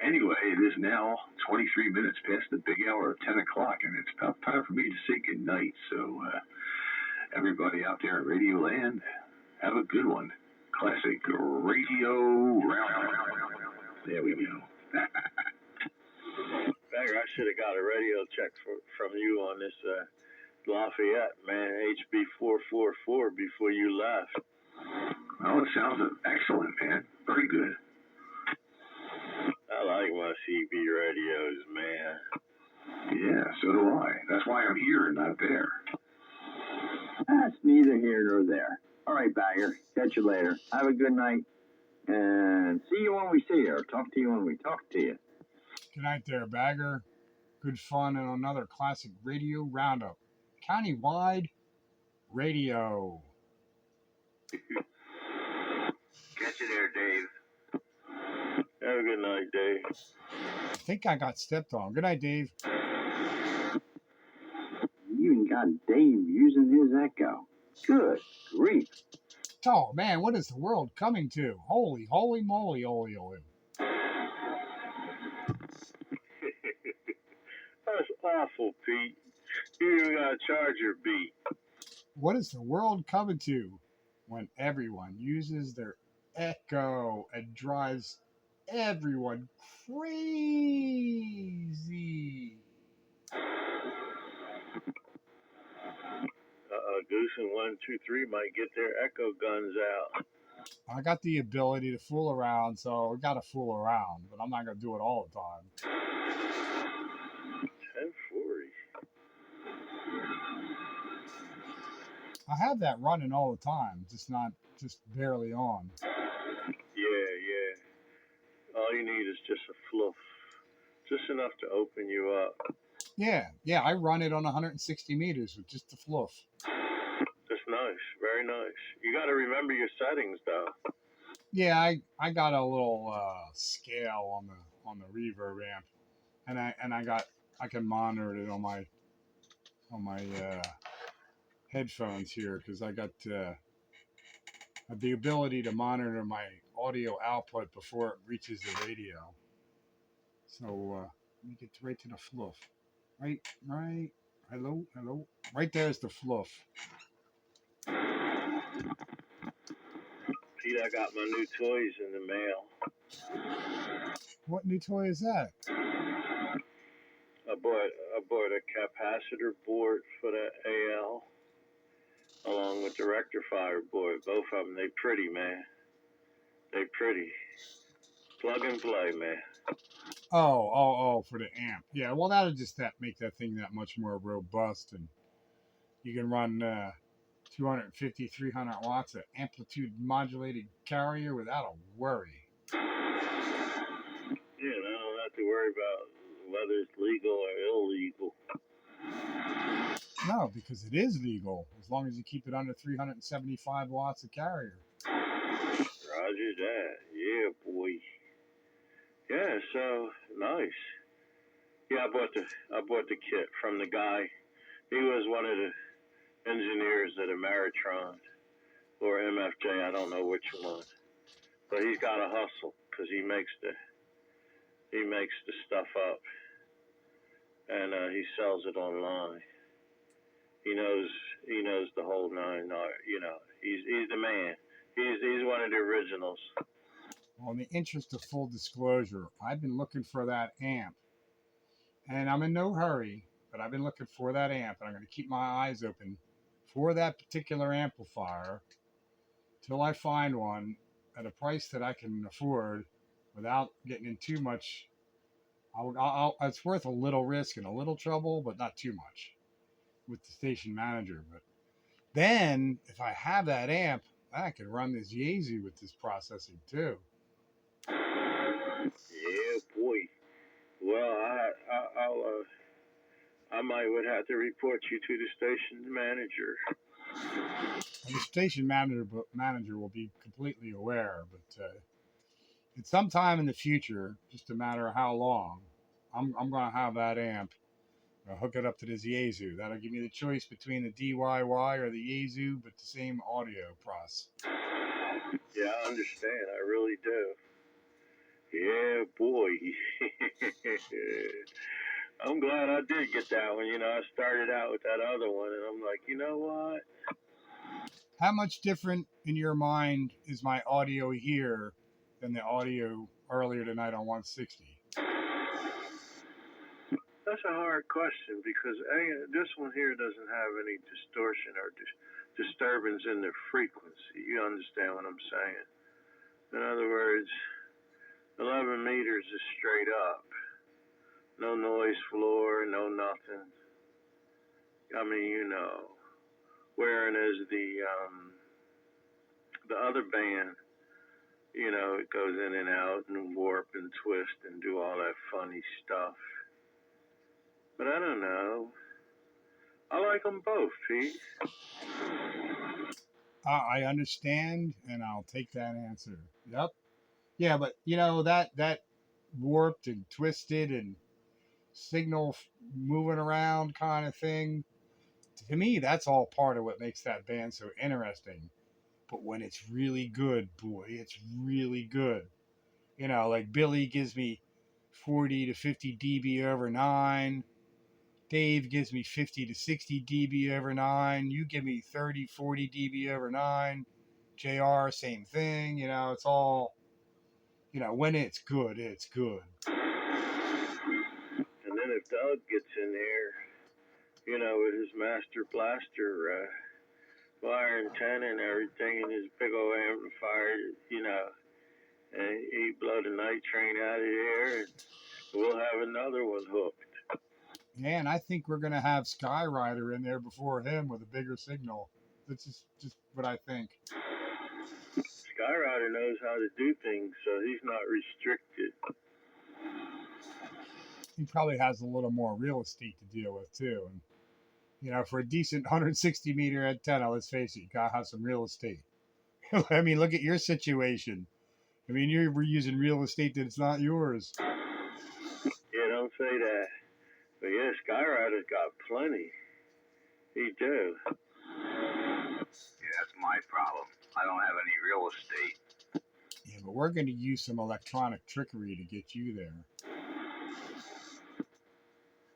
Anyway, it is now 23 minutes past the big hour of 10 o'clock, and it's about time for me to say goodnight. So, everybody out there in Radio Land, have a good one. Classic Radio Roundup. There we go. Bagger, I should have got a radio check from you on this Lafayette, man, HB444 before you left. Well, it sounds excellent, man. Very good. I like my CB radios, man. Yeah, so do I. That's why I'm here and not there. That's neither here nor there. All right, Bagger. Catch you later. Have a good night. And see you when we see you, or talk to you when we talk to you. Good night there, Bagger. Good fun and another classic radio roundup. Countywide radio. Catch you there, Dave. Have a good night, Dave. I think I got stepped on. Good night, Dave. You even got Dave using his echo. Good grief. Oh, man, what is the world coming to? Holy moly, holy. That's awful, Pete. You even got a charger beat. What is the world coming to when everyone uses their echo and drives everyone crazy? Goose and 123 might get their echo guns out. I got the ability to fool around, so I got to fool around, but I'm not going to do it all the time. 1040. I have that running all the time, just barely on. Yeah. All you need is just a fluff. Just enough to open you up. Yeah, I run it on 160 meters with just the fluff. That's nice, very nice. You got to remember your settings, though. Yeah, I got a little scale on the reverb amp, and I can monitor it on my headphones here because I got the ability to monitor my audio output before it reaches the radio. So let me get right to the fluff. Right. Hello. Right there's the fluff. Pete, I got my new toys in the mail. What new toy is that? I bought a capacitor board for the AL, along with the rectifier board. Both of them, they pretty, man. They pretty. Plug and play, man. Oh, for the amp. Yeah, well, that'll just make that thing that much more robust, and you can run 250, 300 watts of amplitude modulated carrier without a worry. Yeah, and I don't have to worry about whether it's legal or illegal. No, because it is legal, as long as you keep it under 375 watts of carrier. Roger that. Yeah, boy. Yeah, so nice. Yeah, I bought the kit from the guy. He was one of the engineers at Ameritron or MFJ. I don't know which one, but he's got a hustle because he makes the stuff up and he sells it online. He knows the whole nine. You know, he's the man. He's one of the originals. Well, in the interest of full disclosure, I've been looking for that amp, And I'm in no hurry, but I've been looking for that amp, and I'm going to keep my eyes open for that particular amplifier till I find one at a price that I can afford without getting in too much. It's worth a little risk and a little trouble, but not too much with the station manager. But then, if I have that amp, I can run this Yaesu with this processing too. Yeah, boy. Well, I might would have to report you to the station manager. And the station manager will be completely aware, but it's sometime in the future, just a matter of how long. I'm going to have that amp. I'll hook it up to this Yaesu. That'll give me the choice between the DIY or the Yaesu, but the same audio process. Yeah, I understand. I really do. Yeah, boy. I'm glad I did get that one. I started out with that other one, and I'm like, you know what? How much different in your mind is my audio here than the audio earlier tonight on 160? That's a hard question because this one here doesn't have any distortion or disturbance in the frequency. You understand what I'm saying? In other words, 11 meters is straight up. No noise floor, no nothing. I mean, whereas the other band, it goes in and out and warp and twist and do all that funny stuff. But I don't know. I like them both, Pete. I understand, and I'll take that answer. Yep. Yeah, but that warped and twisted and signal moving around kind of thing. To me, that's all part of what makes that band so interesting. But when it's really good, boy, it's really good. Like Billy gives me 40 to 50 dB over 9. Dave gives me 50 to 60 dB over 9. You give me 30, 40 dB over 9. JR, same thing. It's all, when it's good, it's good. And then if Doug gets in there, with his Master Blaster wire antenna and everything and his big old amplifier, and he blow the night train out of there, and we'll have another one hooked. Yeah, and I think we're going to have Skyrider in there before him with a bigger signal. That's just what I think. Skyrider knows how to do things, so he's not restricted. He probably has a little more real estate to deal with, too. And, for a decent 160 meter antenna, let's face it, you got to have some real estate. I mean, look at your situation. I mean, you're using real estate that's not yours. Yeah, don't say that. But yeah, Skyrider's got plenty. He do. Yeah, that's my problem. I don't have any real estate. Yeah, but we're going to use some electronic trickery to get you there.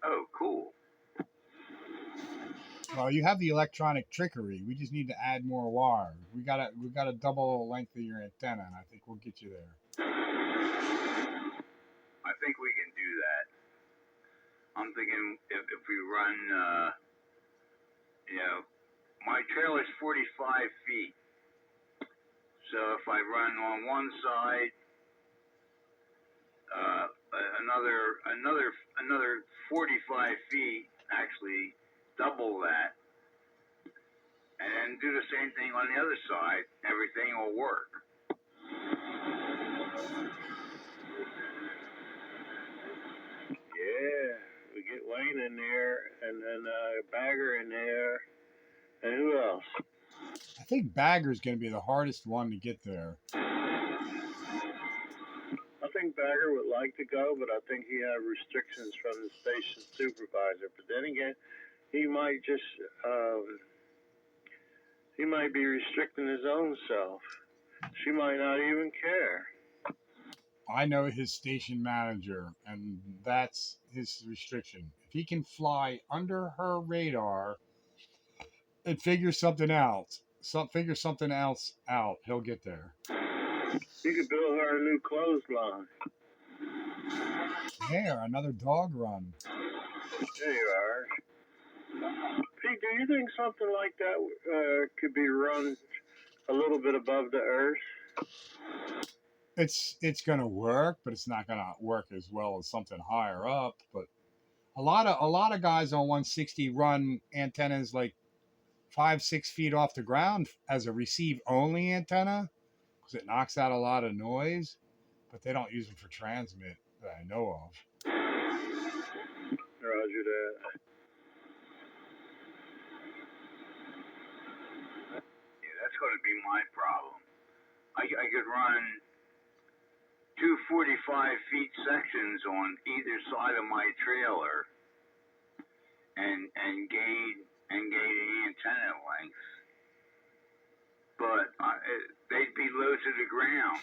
Oh, cool. Well, you have the electronic trickery. We just need to add more wire. We gotta double the length of your antenna, and I think we'll get you there. I think we can do that. I'm thinking if we run, my trailer's 45 feet. So if I run on one side, another 45 feet, actually double that, and do the same thing on the other side, everything will work. Yeah, we get Wayne in there, and then Bagger in there, and who else? I think Bagger's going to be the hardest one to get there. I think Bagger would like to go, but I think he had restrictions from the station supervisor. But then again, he might just, he might be restricting his own self. She might not even care. I know his station manager, and that's his restriction. If he can fly under her radar and figure something out, he'll get there. You could build her a new clothesline. Yeah, another dog run. There you are. Pete, do you think something like that could be run a little bit above the earth? It's gonna work, but it's not gonna work as well as something higher up. But a lot of guys on 160 run antennas like 5-6 feet off the ground as a receive only antenna because it knocks out a lot of noise, but they don't use them for transmit that I know of. Roger that. Yeah, that's going to be my problem. I could run two 45-feet sections on either side of my trailer and gain an antenna length, but they'd be low to the ground.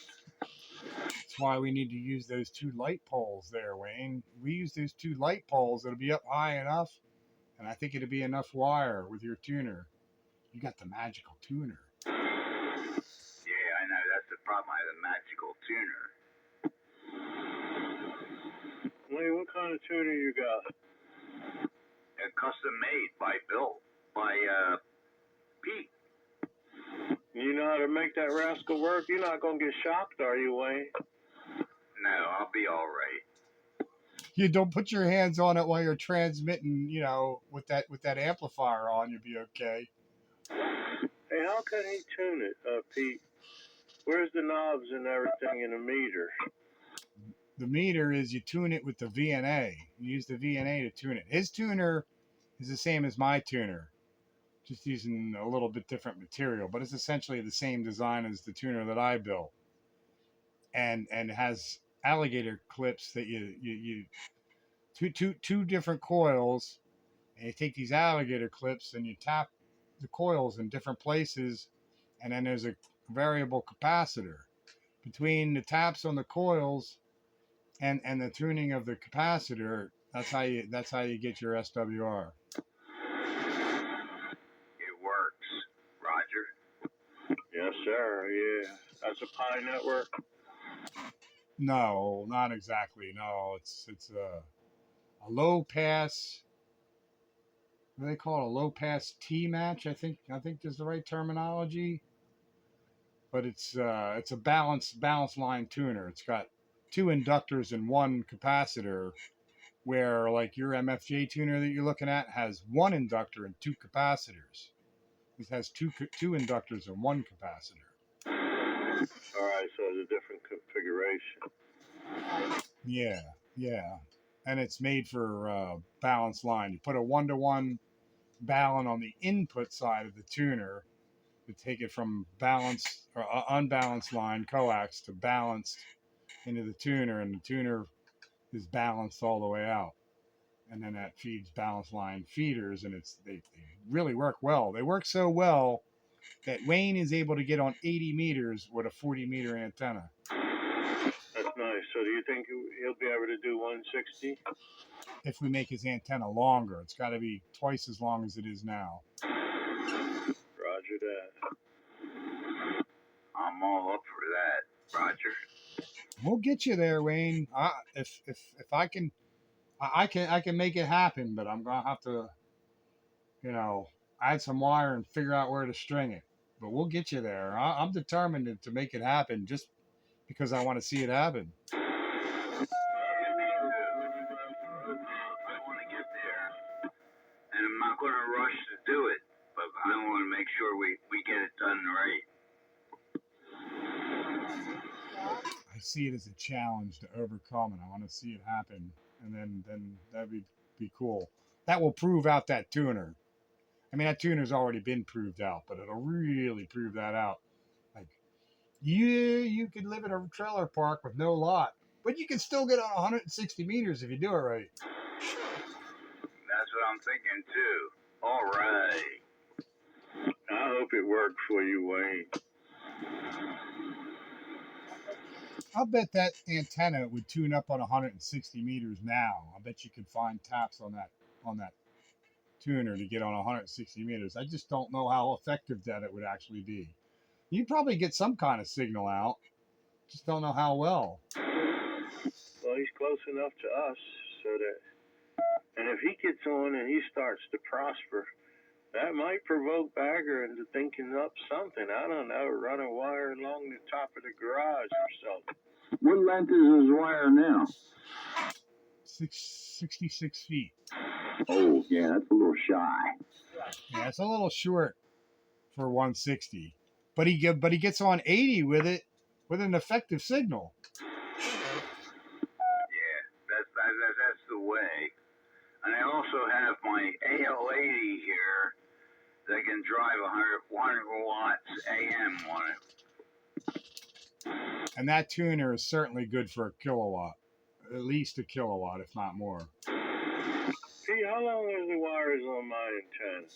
That's why we need to use those 2 light poles there, Wayne. We use those 2 light poles. It'll be up high enough, and I think it'll be enough wire with your tuner. You got the magical tuner. Yeah, I know, that's the problem. I have a magical tuner. Lee, what kind of tuner you got? Custom made by Pete. You know how to make that rascal work? You're not going to get shocked, are you, Wayne? No, I'll be all right. You don't put your hands on it while you're transmitting, with that amplifier on, you'll be okay. Hey, how can he tune it, Pete? Where's the knobs and everything in the meter? The meter is you tune it with the VNA. You use the VNA to tune it. His tuner is the same as my tuner, just using a little bit different material, but it's essentially the same design as the tuner that I built, and has alligator clips that you two different coils, and you take these alligator clips and you tap the coils in different places, and then there's a variable capacitor between the taps on the coils and the tuning of the capacitor. That's how you get your SWR. It works, Roger. Yes, sir. Yeah, that's a Pi network. No, not exactly. No, it's a low pass. What do they call it? A low pass T match. I think is the right terminology. But it's a balance line tuner. It's got 2 inductors and 1 capacitor, where like your MFJ tuner that you're looking at has 1 inductor and 2 capacitors. This has two inductors and 1 capacitor. All right, so it's a different configuration. Yeah, and it's made for balance line. You put a 1-to-1 balun on the input side of the tuner to take it from balanced or unbalanced line coax to balanced into the tuner, and the tuner is balanced all the way out, and then that feeds balance line feeders, and they really work well. They work so well that Wayne is able to get on 80 meters with a 40-meter antenna. That's nice. So do you think he'll be able to do 160? If we make his antenna longer, it's got to be twice as long as it is now. Roger that. I'm all up for that, Roger. We'll get you there, Wayne. If I can, I can make it happen, but I'm gonna have to, add some wire and figure out where to string it. But we'll get you there. I'm determined to make it happen, just because I want to see it happen. I want to get there, and I'm not going to rush to do it, but I want to make sure we get it done right. I see it as a challenge to overcome, and I want to see it happen, and then that'd be cool. That will prove out that tuner. I mean, that tuner's already been proved out, but it'll really prove that out. Like, you could live in a trailer park with no lot, but you can still get on 160 meters if you do it right. That's what I'm thinking too. All right. I hope it worked for you, Wayne. I'll bet that antenna would tune up on 160 meters now. I bet you could find taps on that tuner to get on 160 meters. I just don't know how effective that it would actually be. You'd probably get some kind of signal out. Just don't know how well. Well, he's close enough to us so that And if he gets on and he starts to prosper, that might provoke Bagger into thinking up something. I don't know, run a wire along the top of the garage or something. What length is his wire now? 66 feet. Oh, yeah, that's a little shy. Yeah, it's a little short for 160, but he gets on 80 with it with an effective signal. Yeah, that's the way. And I also have my AL80 here that can drive 100 watts AM on it. And that tuner is certainly good for a kilowatt, at least a kilowatt, if not more. See, how long is the wires on my antenna?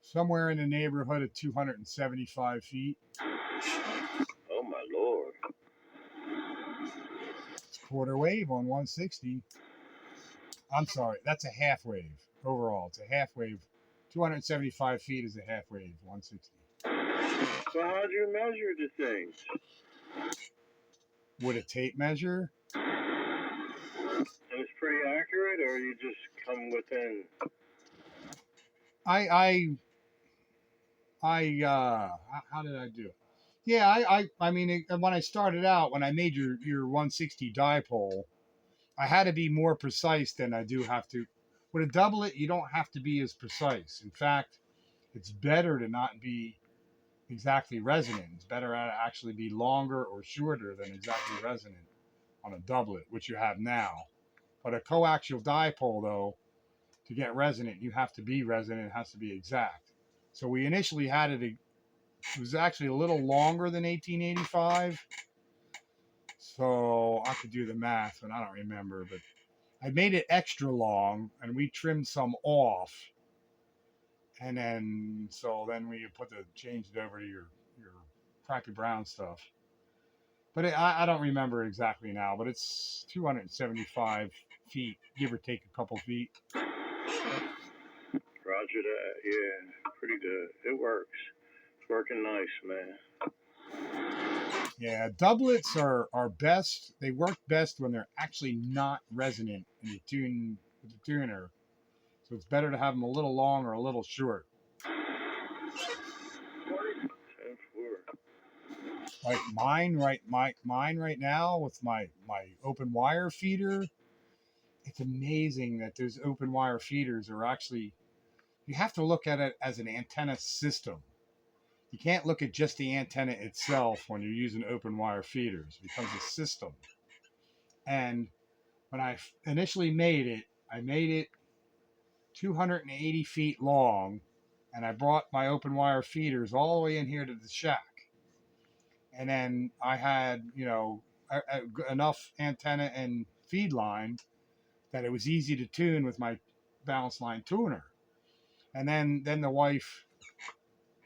Somewhere in the neighborhood of 275 feet. Oh, my Lord. It's quarter wave on 160. I'm sorry, that's a half wave overall. It's a half wave. 275 feet is a half wave, 160. So how'd you measure the things? With a tape measure? And it's pretty accurate, or you just come within? How did I do it? Yeah, I mean, when I started out, when I made your 160 dipole, I had to be more precise than I do have to. With a doublet, you don't have to be as precise. In fact, it's better to not be exactly resonant. It's better to actually be longer or shorter than exactly resonant on a doublet, which you have now. But a coaxial dipole, though, to get resonant, you have to be resonant. It has to be exact. So we initially had it was actually a little longer than 1885. So I could do the math, and I don't remember, but I made it extra long, and we trimmed some off. And then, then we changed it over to your crappy brown stuff. But I don't remember exactly now, but it's 275 feet, give or take a couple feet. Roger that, yeah, pretty good. It works. It's working nice, man. Yeah, doublets are best. They work best when they're actually not resonant in the tune with the tuner. So it's better to have them a little long or a little short. 10-4. Like mine right now with my open wire feeder. It's amazing that those open wire feeders are actually, you have to look at it as an antenna system. You can't look at just the antenna itself when you're using open wire feeders. It becomes a system. And when I initially made it, I made it 280 feet long, and I brought my open wire feeders all the way in here to the shack. And then I had, enough antenna and feed line that it was easy to tune with my balance line tuner. And then the wife,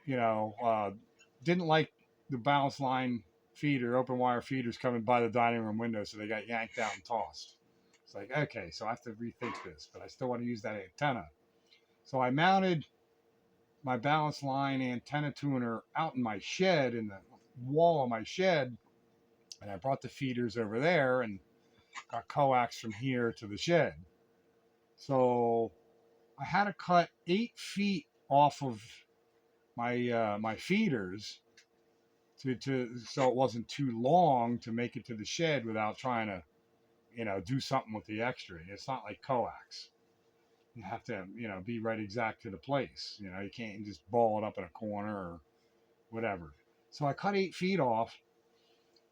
didn't like the balance line feeder, open wire feeders coming by the dining room window, so they got yanked out and tossed. It's like, okay, so I have to rethink this, but I still want to use that antenna. So I mounted my balance line antenna tuner out in my shed, in the wall of my shed, and I brought the feeders over there and got coax from here to the shed. So I had to cut 8 feet off of my my feeders to so it wasn't too long to make it to the shed without trying to do something with the extra. It's not like coax. You have to be right exact to the place. You can't just ball it up in a corner or whatever. So I cut 8 feet off,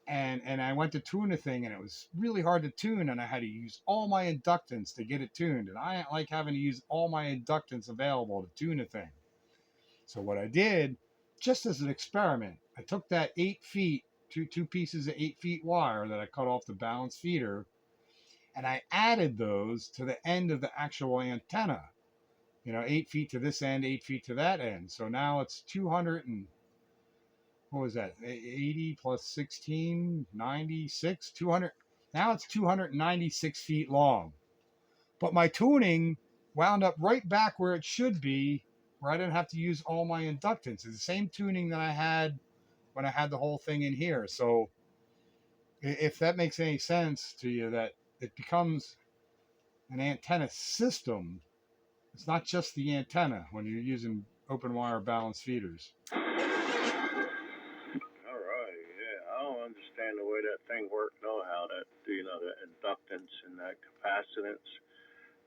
and I went to tune the thing, and it was really hard to tune, and I had to use all my inductance to get it tuned, and I didn't like having to use all my inductance available to tune the thing. So what I did, just as an experiment, I took that 8 feet, two pieces of 8 feet wire that I cut off the balance feeder, and I added those to the end of the actual antenna. 8 feet to this end, 8 feet to that end. So now it's 200 and, what was that? 80 plus 16, 96, 200. Now it's 296 feet long. But my tuning wound up right back where it should be, where I didn't have to use all my inductance. It's the same tuning that I had when I had the whole thing in here. So if that makes any sense to you, that it becomes an antenna system. It's not just the antenna when you're using open wire balanced feeders. All right, yeah. I don't understand the way that thing works, though, how that, the inductance and that capacitance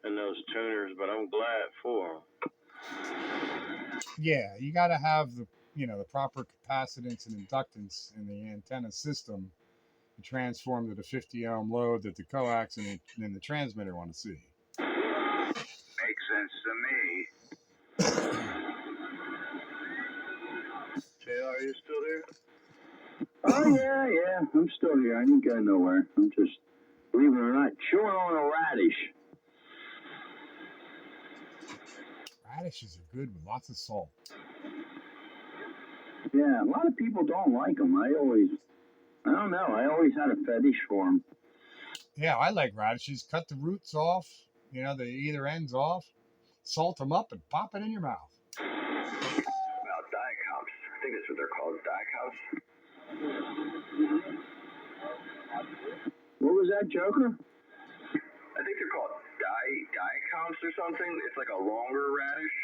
and those tuners, but I'm glad for them. Yeah, you got to have the proper capacitance and inductance in the antenna system to transform to the 50 ohm load that the coax and the transmitter want to see. Makes sense to me. JR, are you still there? Oh yeah, I'm still here. I didn't go nowhere. I'm just, believe it or not, chewing on a radish. Radishes are good with lots of salt. Yeah, a lot of people don't like them. I don't know. I always had a fetish for them. Yeah, I like radishes. Cut the roots off, the either ends off, salt them up, and pop it in your mouth. About dicoms. I think that's what they're called, dicoms. What was that, Joker? I think they're called dicoms or something. It's like a longer radish.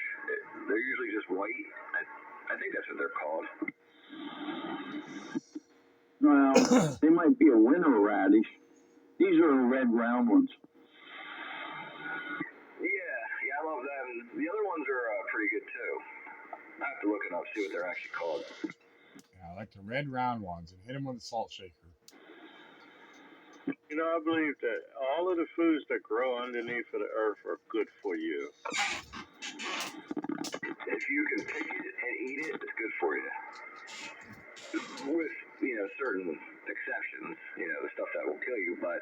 They're usually just white. I think that's what they're called. Well, they might be a winter radish. These are the red round ones. Yeah, I love them. The other ones are pretty good too. I have to look it up, see what they're actually called. Yeah, I like the red round ones and hit them with a salt shaker. I believe that all of the foods that grow underneath of the earth are good for you. If you can pick it and eat it, it's good for you. With, certain exceptions, the stuff that will kill you, but...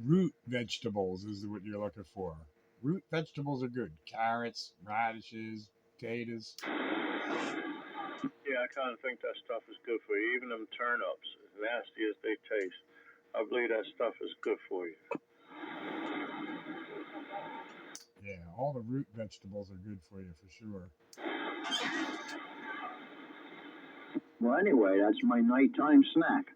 Root vegetables is what you're looking for. Root vegetables are good. Carrots, radishes, potatoes. Yeah, I kind of think that stuff is good for you. Even them turnips, as nasty as they taste, I believe that stuff is good for you. Yeah, all the root vegetables are good for you for sure. Well, anyway, that's my nighttime snack.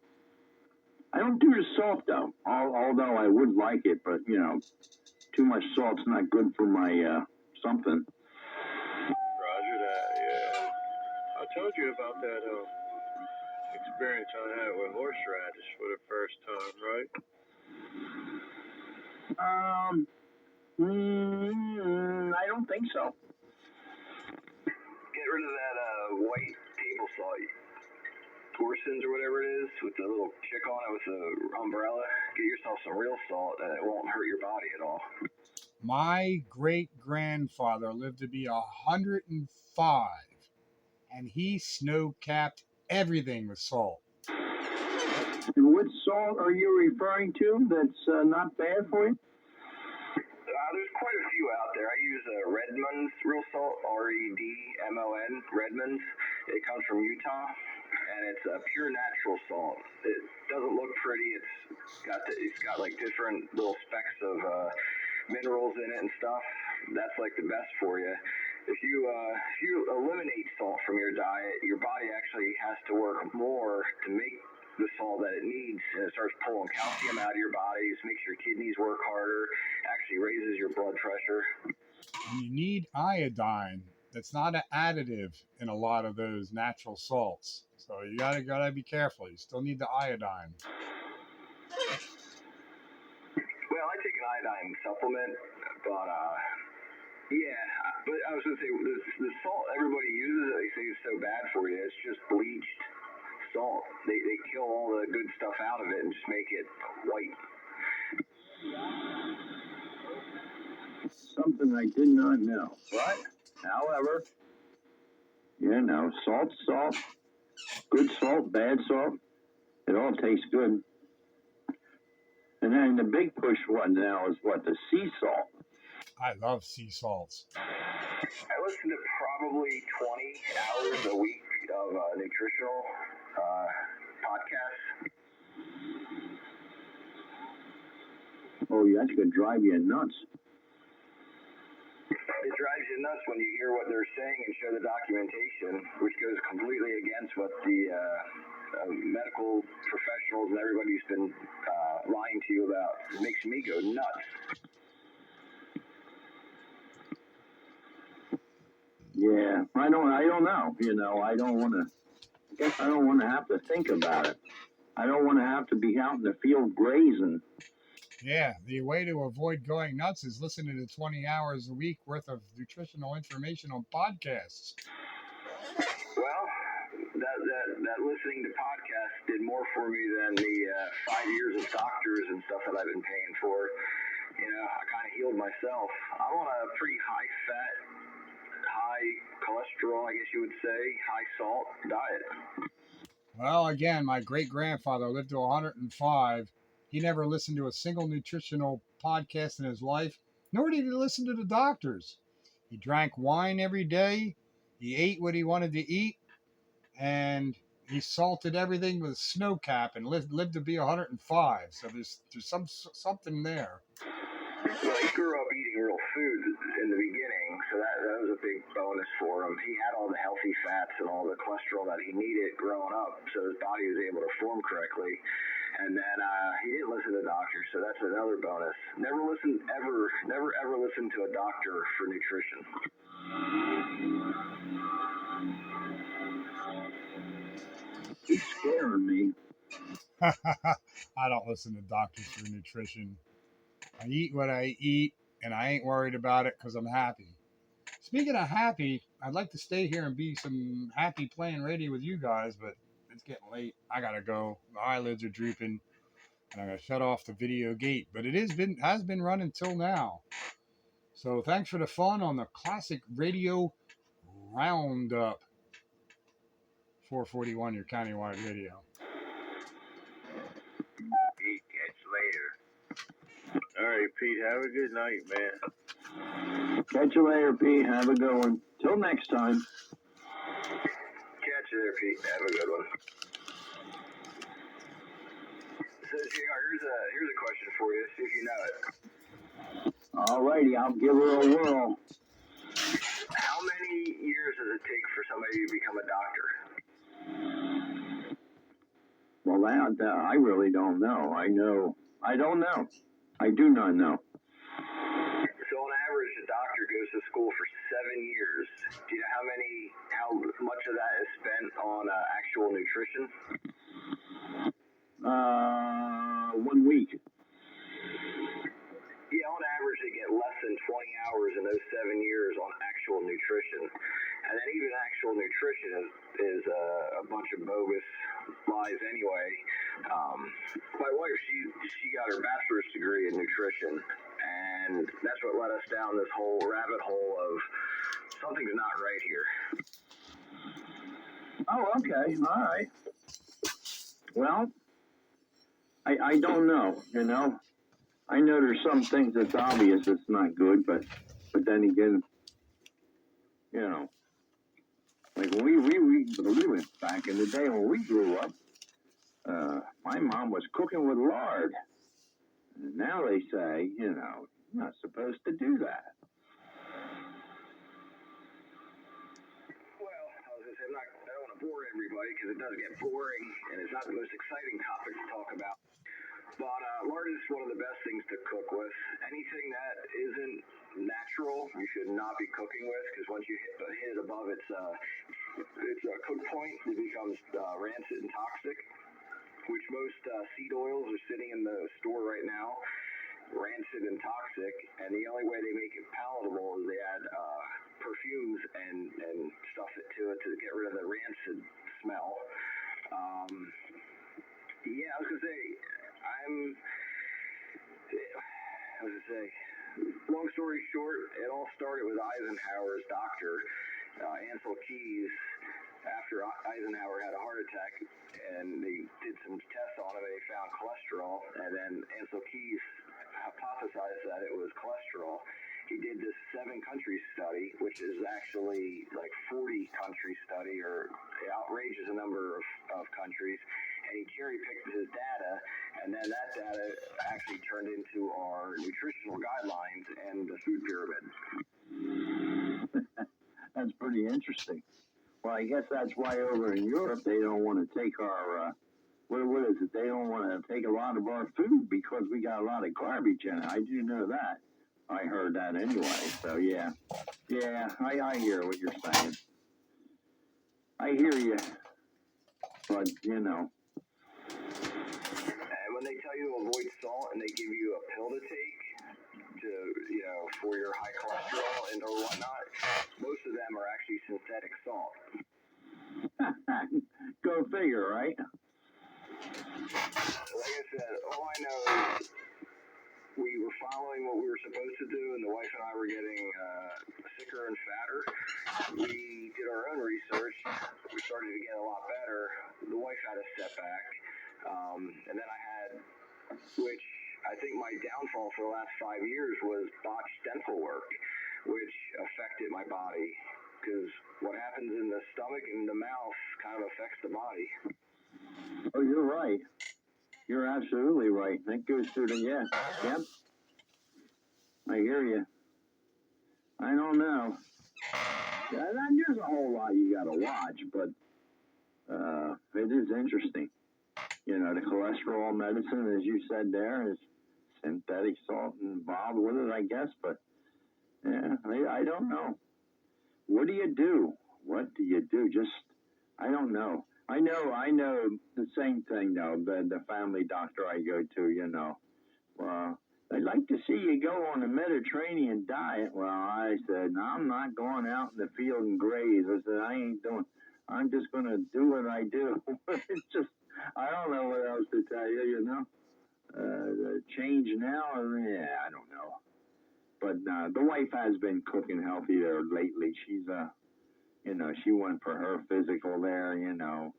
I don't do the salt, though, although I would like it, but, too much salt's not good for my something. Roger that, yeah. I told you about that experience I had with horseradish for the first time, right? I don't think so. Get rid of that white table salt, Torson's or whatever it is, with the little chick on it with the umbrella. Get yourself some real salt, and it won't hurt your body at all. My great-grandfather lived to be 105, and he snow-capped everything with salt. And what salt are you referring to that's not bad for you? There's quite a few out there. I use Redmond's real salt, Redmon, Redmond's. It comes from Utah, and it's a pure natural salt. It doesn't look pretty. It's got like different little specks of minerals in it and stuff. That's like the best for you. If you eliminate salt from your diet, your body actually has to work more to make the salt that it needs, and it starts pulling calcium out of your bodies, makes your kidneys work harder, actually raises your blood pressure. And you need iodine. That's not an additive in a lot of those natural salts. So you gotta be careful. You still need the iodine. Well, I take an iodine supplement, but but I was gonna say the salt everybody uses, they say is so bad for you. It's just bleached salt. They kill all the good stuff out of it and just make it white. Something I did not know. But, however, salt's salt. Good salt, bad salt. It all tastes good. And then the big push one now is the sea salt. I love sea salts. I listen to probably 20 hours a week of nutritional podcasts. Oh, yeah, that's going to drive you nuts. It drives you nuts when you hear what they're saying and show the documentation, which goes completely against what the medical professionals and everybody's been lying to you about. It makes me go nuts. Yeah, I don't know. I don't want to. I guess I don't want to have to think about it. I don't want to have to be out in the field grazing. Yeah, the way to avoid going nuts is listening to 20 hours a week worth of nutritional information on podcasts. Well, that listening to podcasts did more for me than the 5 years of doctors and stuff that I've been paying for. I kind of healed myself. I'm on a pretty high fat, high cholesterol, I guess you would say, high salt diet. Well, again, my great grandfather lived to 105. He never listened to a single nutritional podcast in his life, nor did he listen to the doctors. He drank wine every day. He ate what he wanted to eat, and he salted everything with a snow cap and lived to be 105. So there's something there. Well, he grew up eating real food in the beginning, so that was a big bonus for him. He had all the healthy fats and all the cholesterol that he needed growing up, so his body was able to form correctly. And then he didn't listen to doctors, so that's another bonus. Never ever listen to a doctor for nutrition. He's scaring me. I don't listen to doctors for nutrition. I eat what I eat, and I ain't worried about it because I'm happy. Speaking of happy, I'd like to stay here and be some happy playing radio with you guys, but it's getting late. I gotta go. My eyelids are drooping, and I gotta shut off the video gate. But it has been running till now. So thanks for the fun on the classic radio roundup. 441, your countywide radio. Pete, catch you later. All right, Pete. Have a good night, man. Catch you later, Pete. Have a good one. Till next time. Catch you there, Pete. Have a good one. So, JR, here's a question for you. See if you know it. All righty, I'll give her a whirl. How many years does it take for somebody to become a doctor? Well, that I really don't know. I don't know. I do not know. So on average, a doctor goes to school for 7 years. Do you know how much of that is spent on actual nutrition? 1 week. Yeah, on average, they get less than 20 hours in those 7 years on actual nutrition. And then even actual nutrition is a bunch of bogus lies anyway. My wife, she got her bachelor's degree in nutrition, and that's what led us down this whole rabbit hole of something's not right here. Oh, okay. All right. Well, I don't know, I know there's some things that's obvious it's not good, but then again, like when we back in the day when we grew up, my mom was cooking with lard. And now they say, you're not supposed to do that. Well, I was going to say, I don't want to bore everybody because it does get boring and it's not the most exciting topic to talk about. But lard is one of the best things to cook with. Anything that isn't natural, you should not be cooking with, because once you hit it above its cook point, it becomes rancid and toxic, which most seed oils are sitting in the store right now, rancid and toxic, and the only way they make it palatable is they add perfumes and stuff to it to get rid of the rancid smell. Yeah, I was going to say, long story short, it all started with Eisenhower's doctor, Ansel Keys. After Eisenhower had a heart attack, and they did some tests on him, and they found cholesterol, and then Ansel Keys hypothesized that it was cholesterol. He did this 7-country study, which is actually like 40-country study, or outrageous a number of countries, and he cherry-picked his data, and then that data actually turned into our nutritional guidelines and the food pyramid. That's pretty interesting. Well, I guess that's why over in Europe they don't want to take our, what is it? They don't want to take a lot of our food because we got a lot of garbage in it. I do know that. I heard that anyway. So, yeah. Yeah, I hear what you're saying. I hear you. But, you know. And when they tell you to avoid salt and they give you a pill to take to, you know, for your high cholesterol and or whatnot, most of them are actually synthetic salt. Go figure, right? Like I said, all I know is we were following what we were supposed to do, and the wife and I were getting sicker and fatter. We did our own research. We started to get a lot better. The wife had a setback, and then I had, which I think my downfall for the last 5 years was botched dental work, which affected my body. Because what happens in the stomach and the mouth kind of affects the body. Oh, you're right. You're absolutely right. That goes through the, yeah. Yep. I hear you. I don't know. There's a whole lot you got to watch, but it is interesting. You know, the cholesterol medicine, as you said there, is synthetic salt involved with it, I guess. But, yeah, I don't know. What do you do? What do you do? Just, I don't know. I know the same thing, though, the family doctor I go to, you know. Well, I'd like to see you go on a Mediterranean diet. Well, I said, no, I'm not going out in the field and graze. I said, I ain't doing, I'm just going to do what I do. It's just, I don't know what else to tell you, you know. The change now, yeah, I don't know. But the wife has been cooking healthy there lately. She's, you know, she went for her physical there, you know.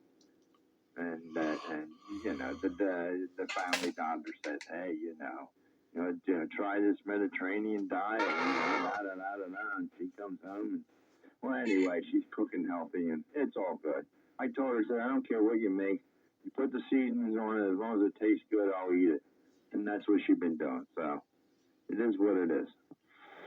And you know, the family doctor said, hey, you know, try this Mediterranean diet, and she comes home, and, well, anyway, she's cooking healthy, and it's all good. I told her, I said, I don't care what you make, you put the seasonings on it, as long as it tastes good, I'll eat it, and that's what she's been doing, so, it is what it is.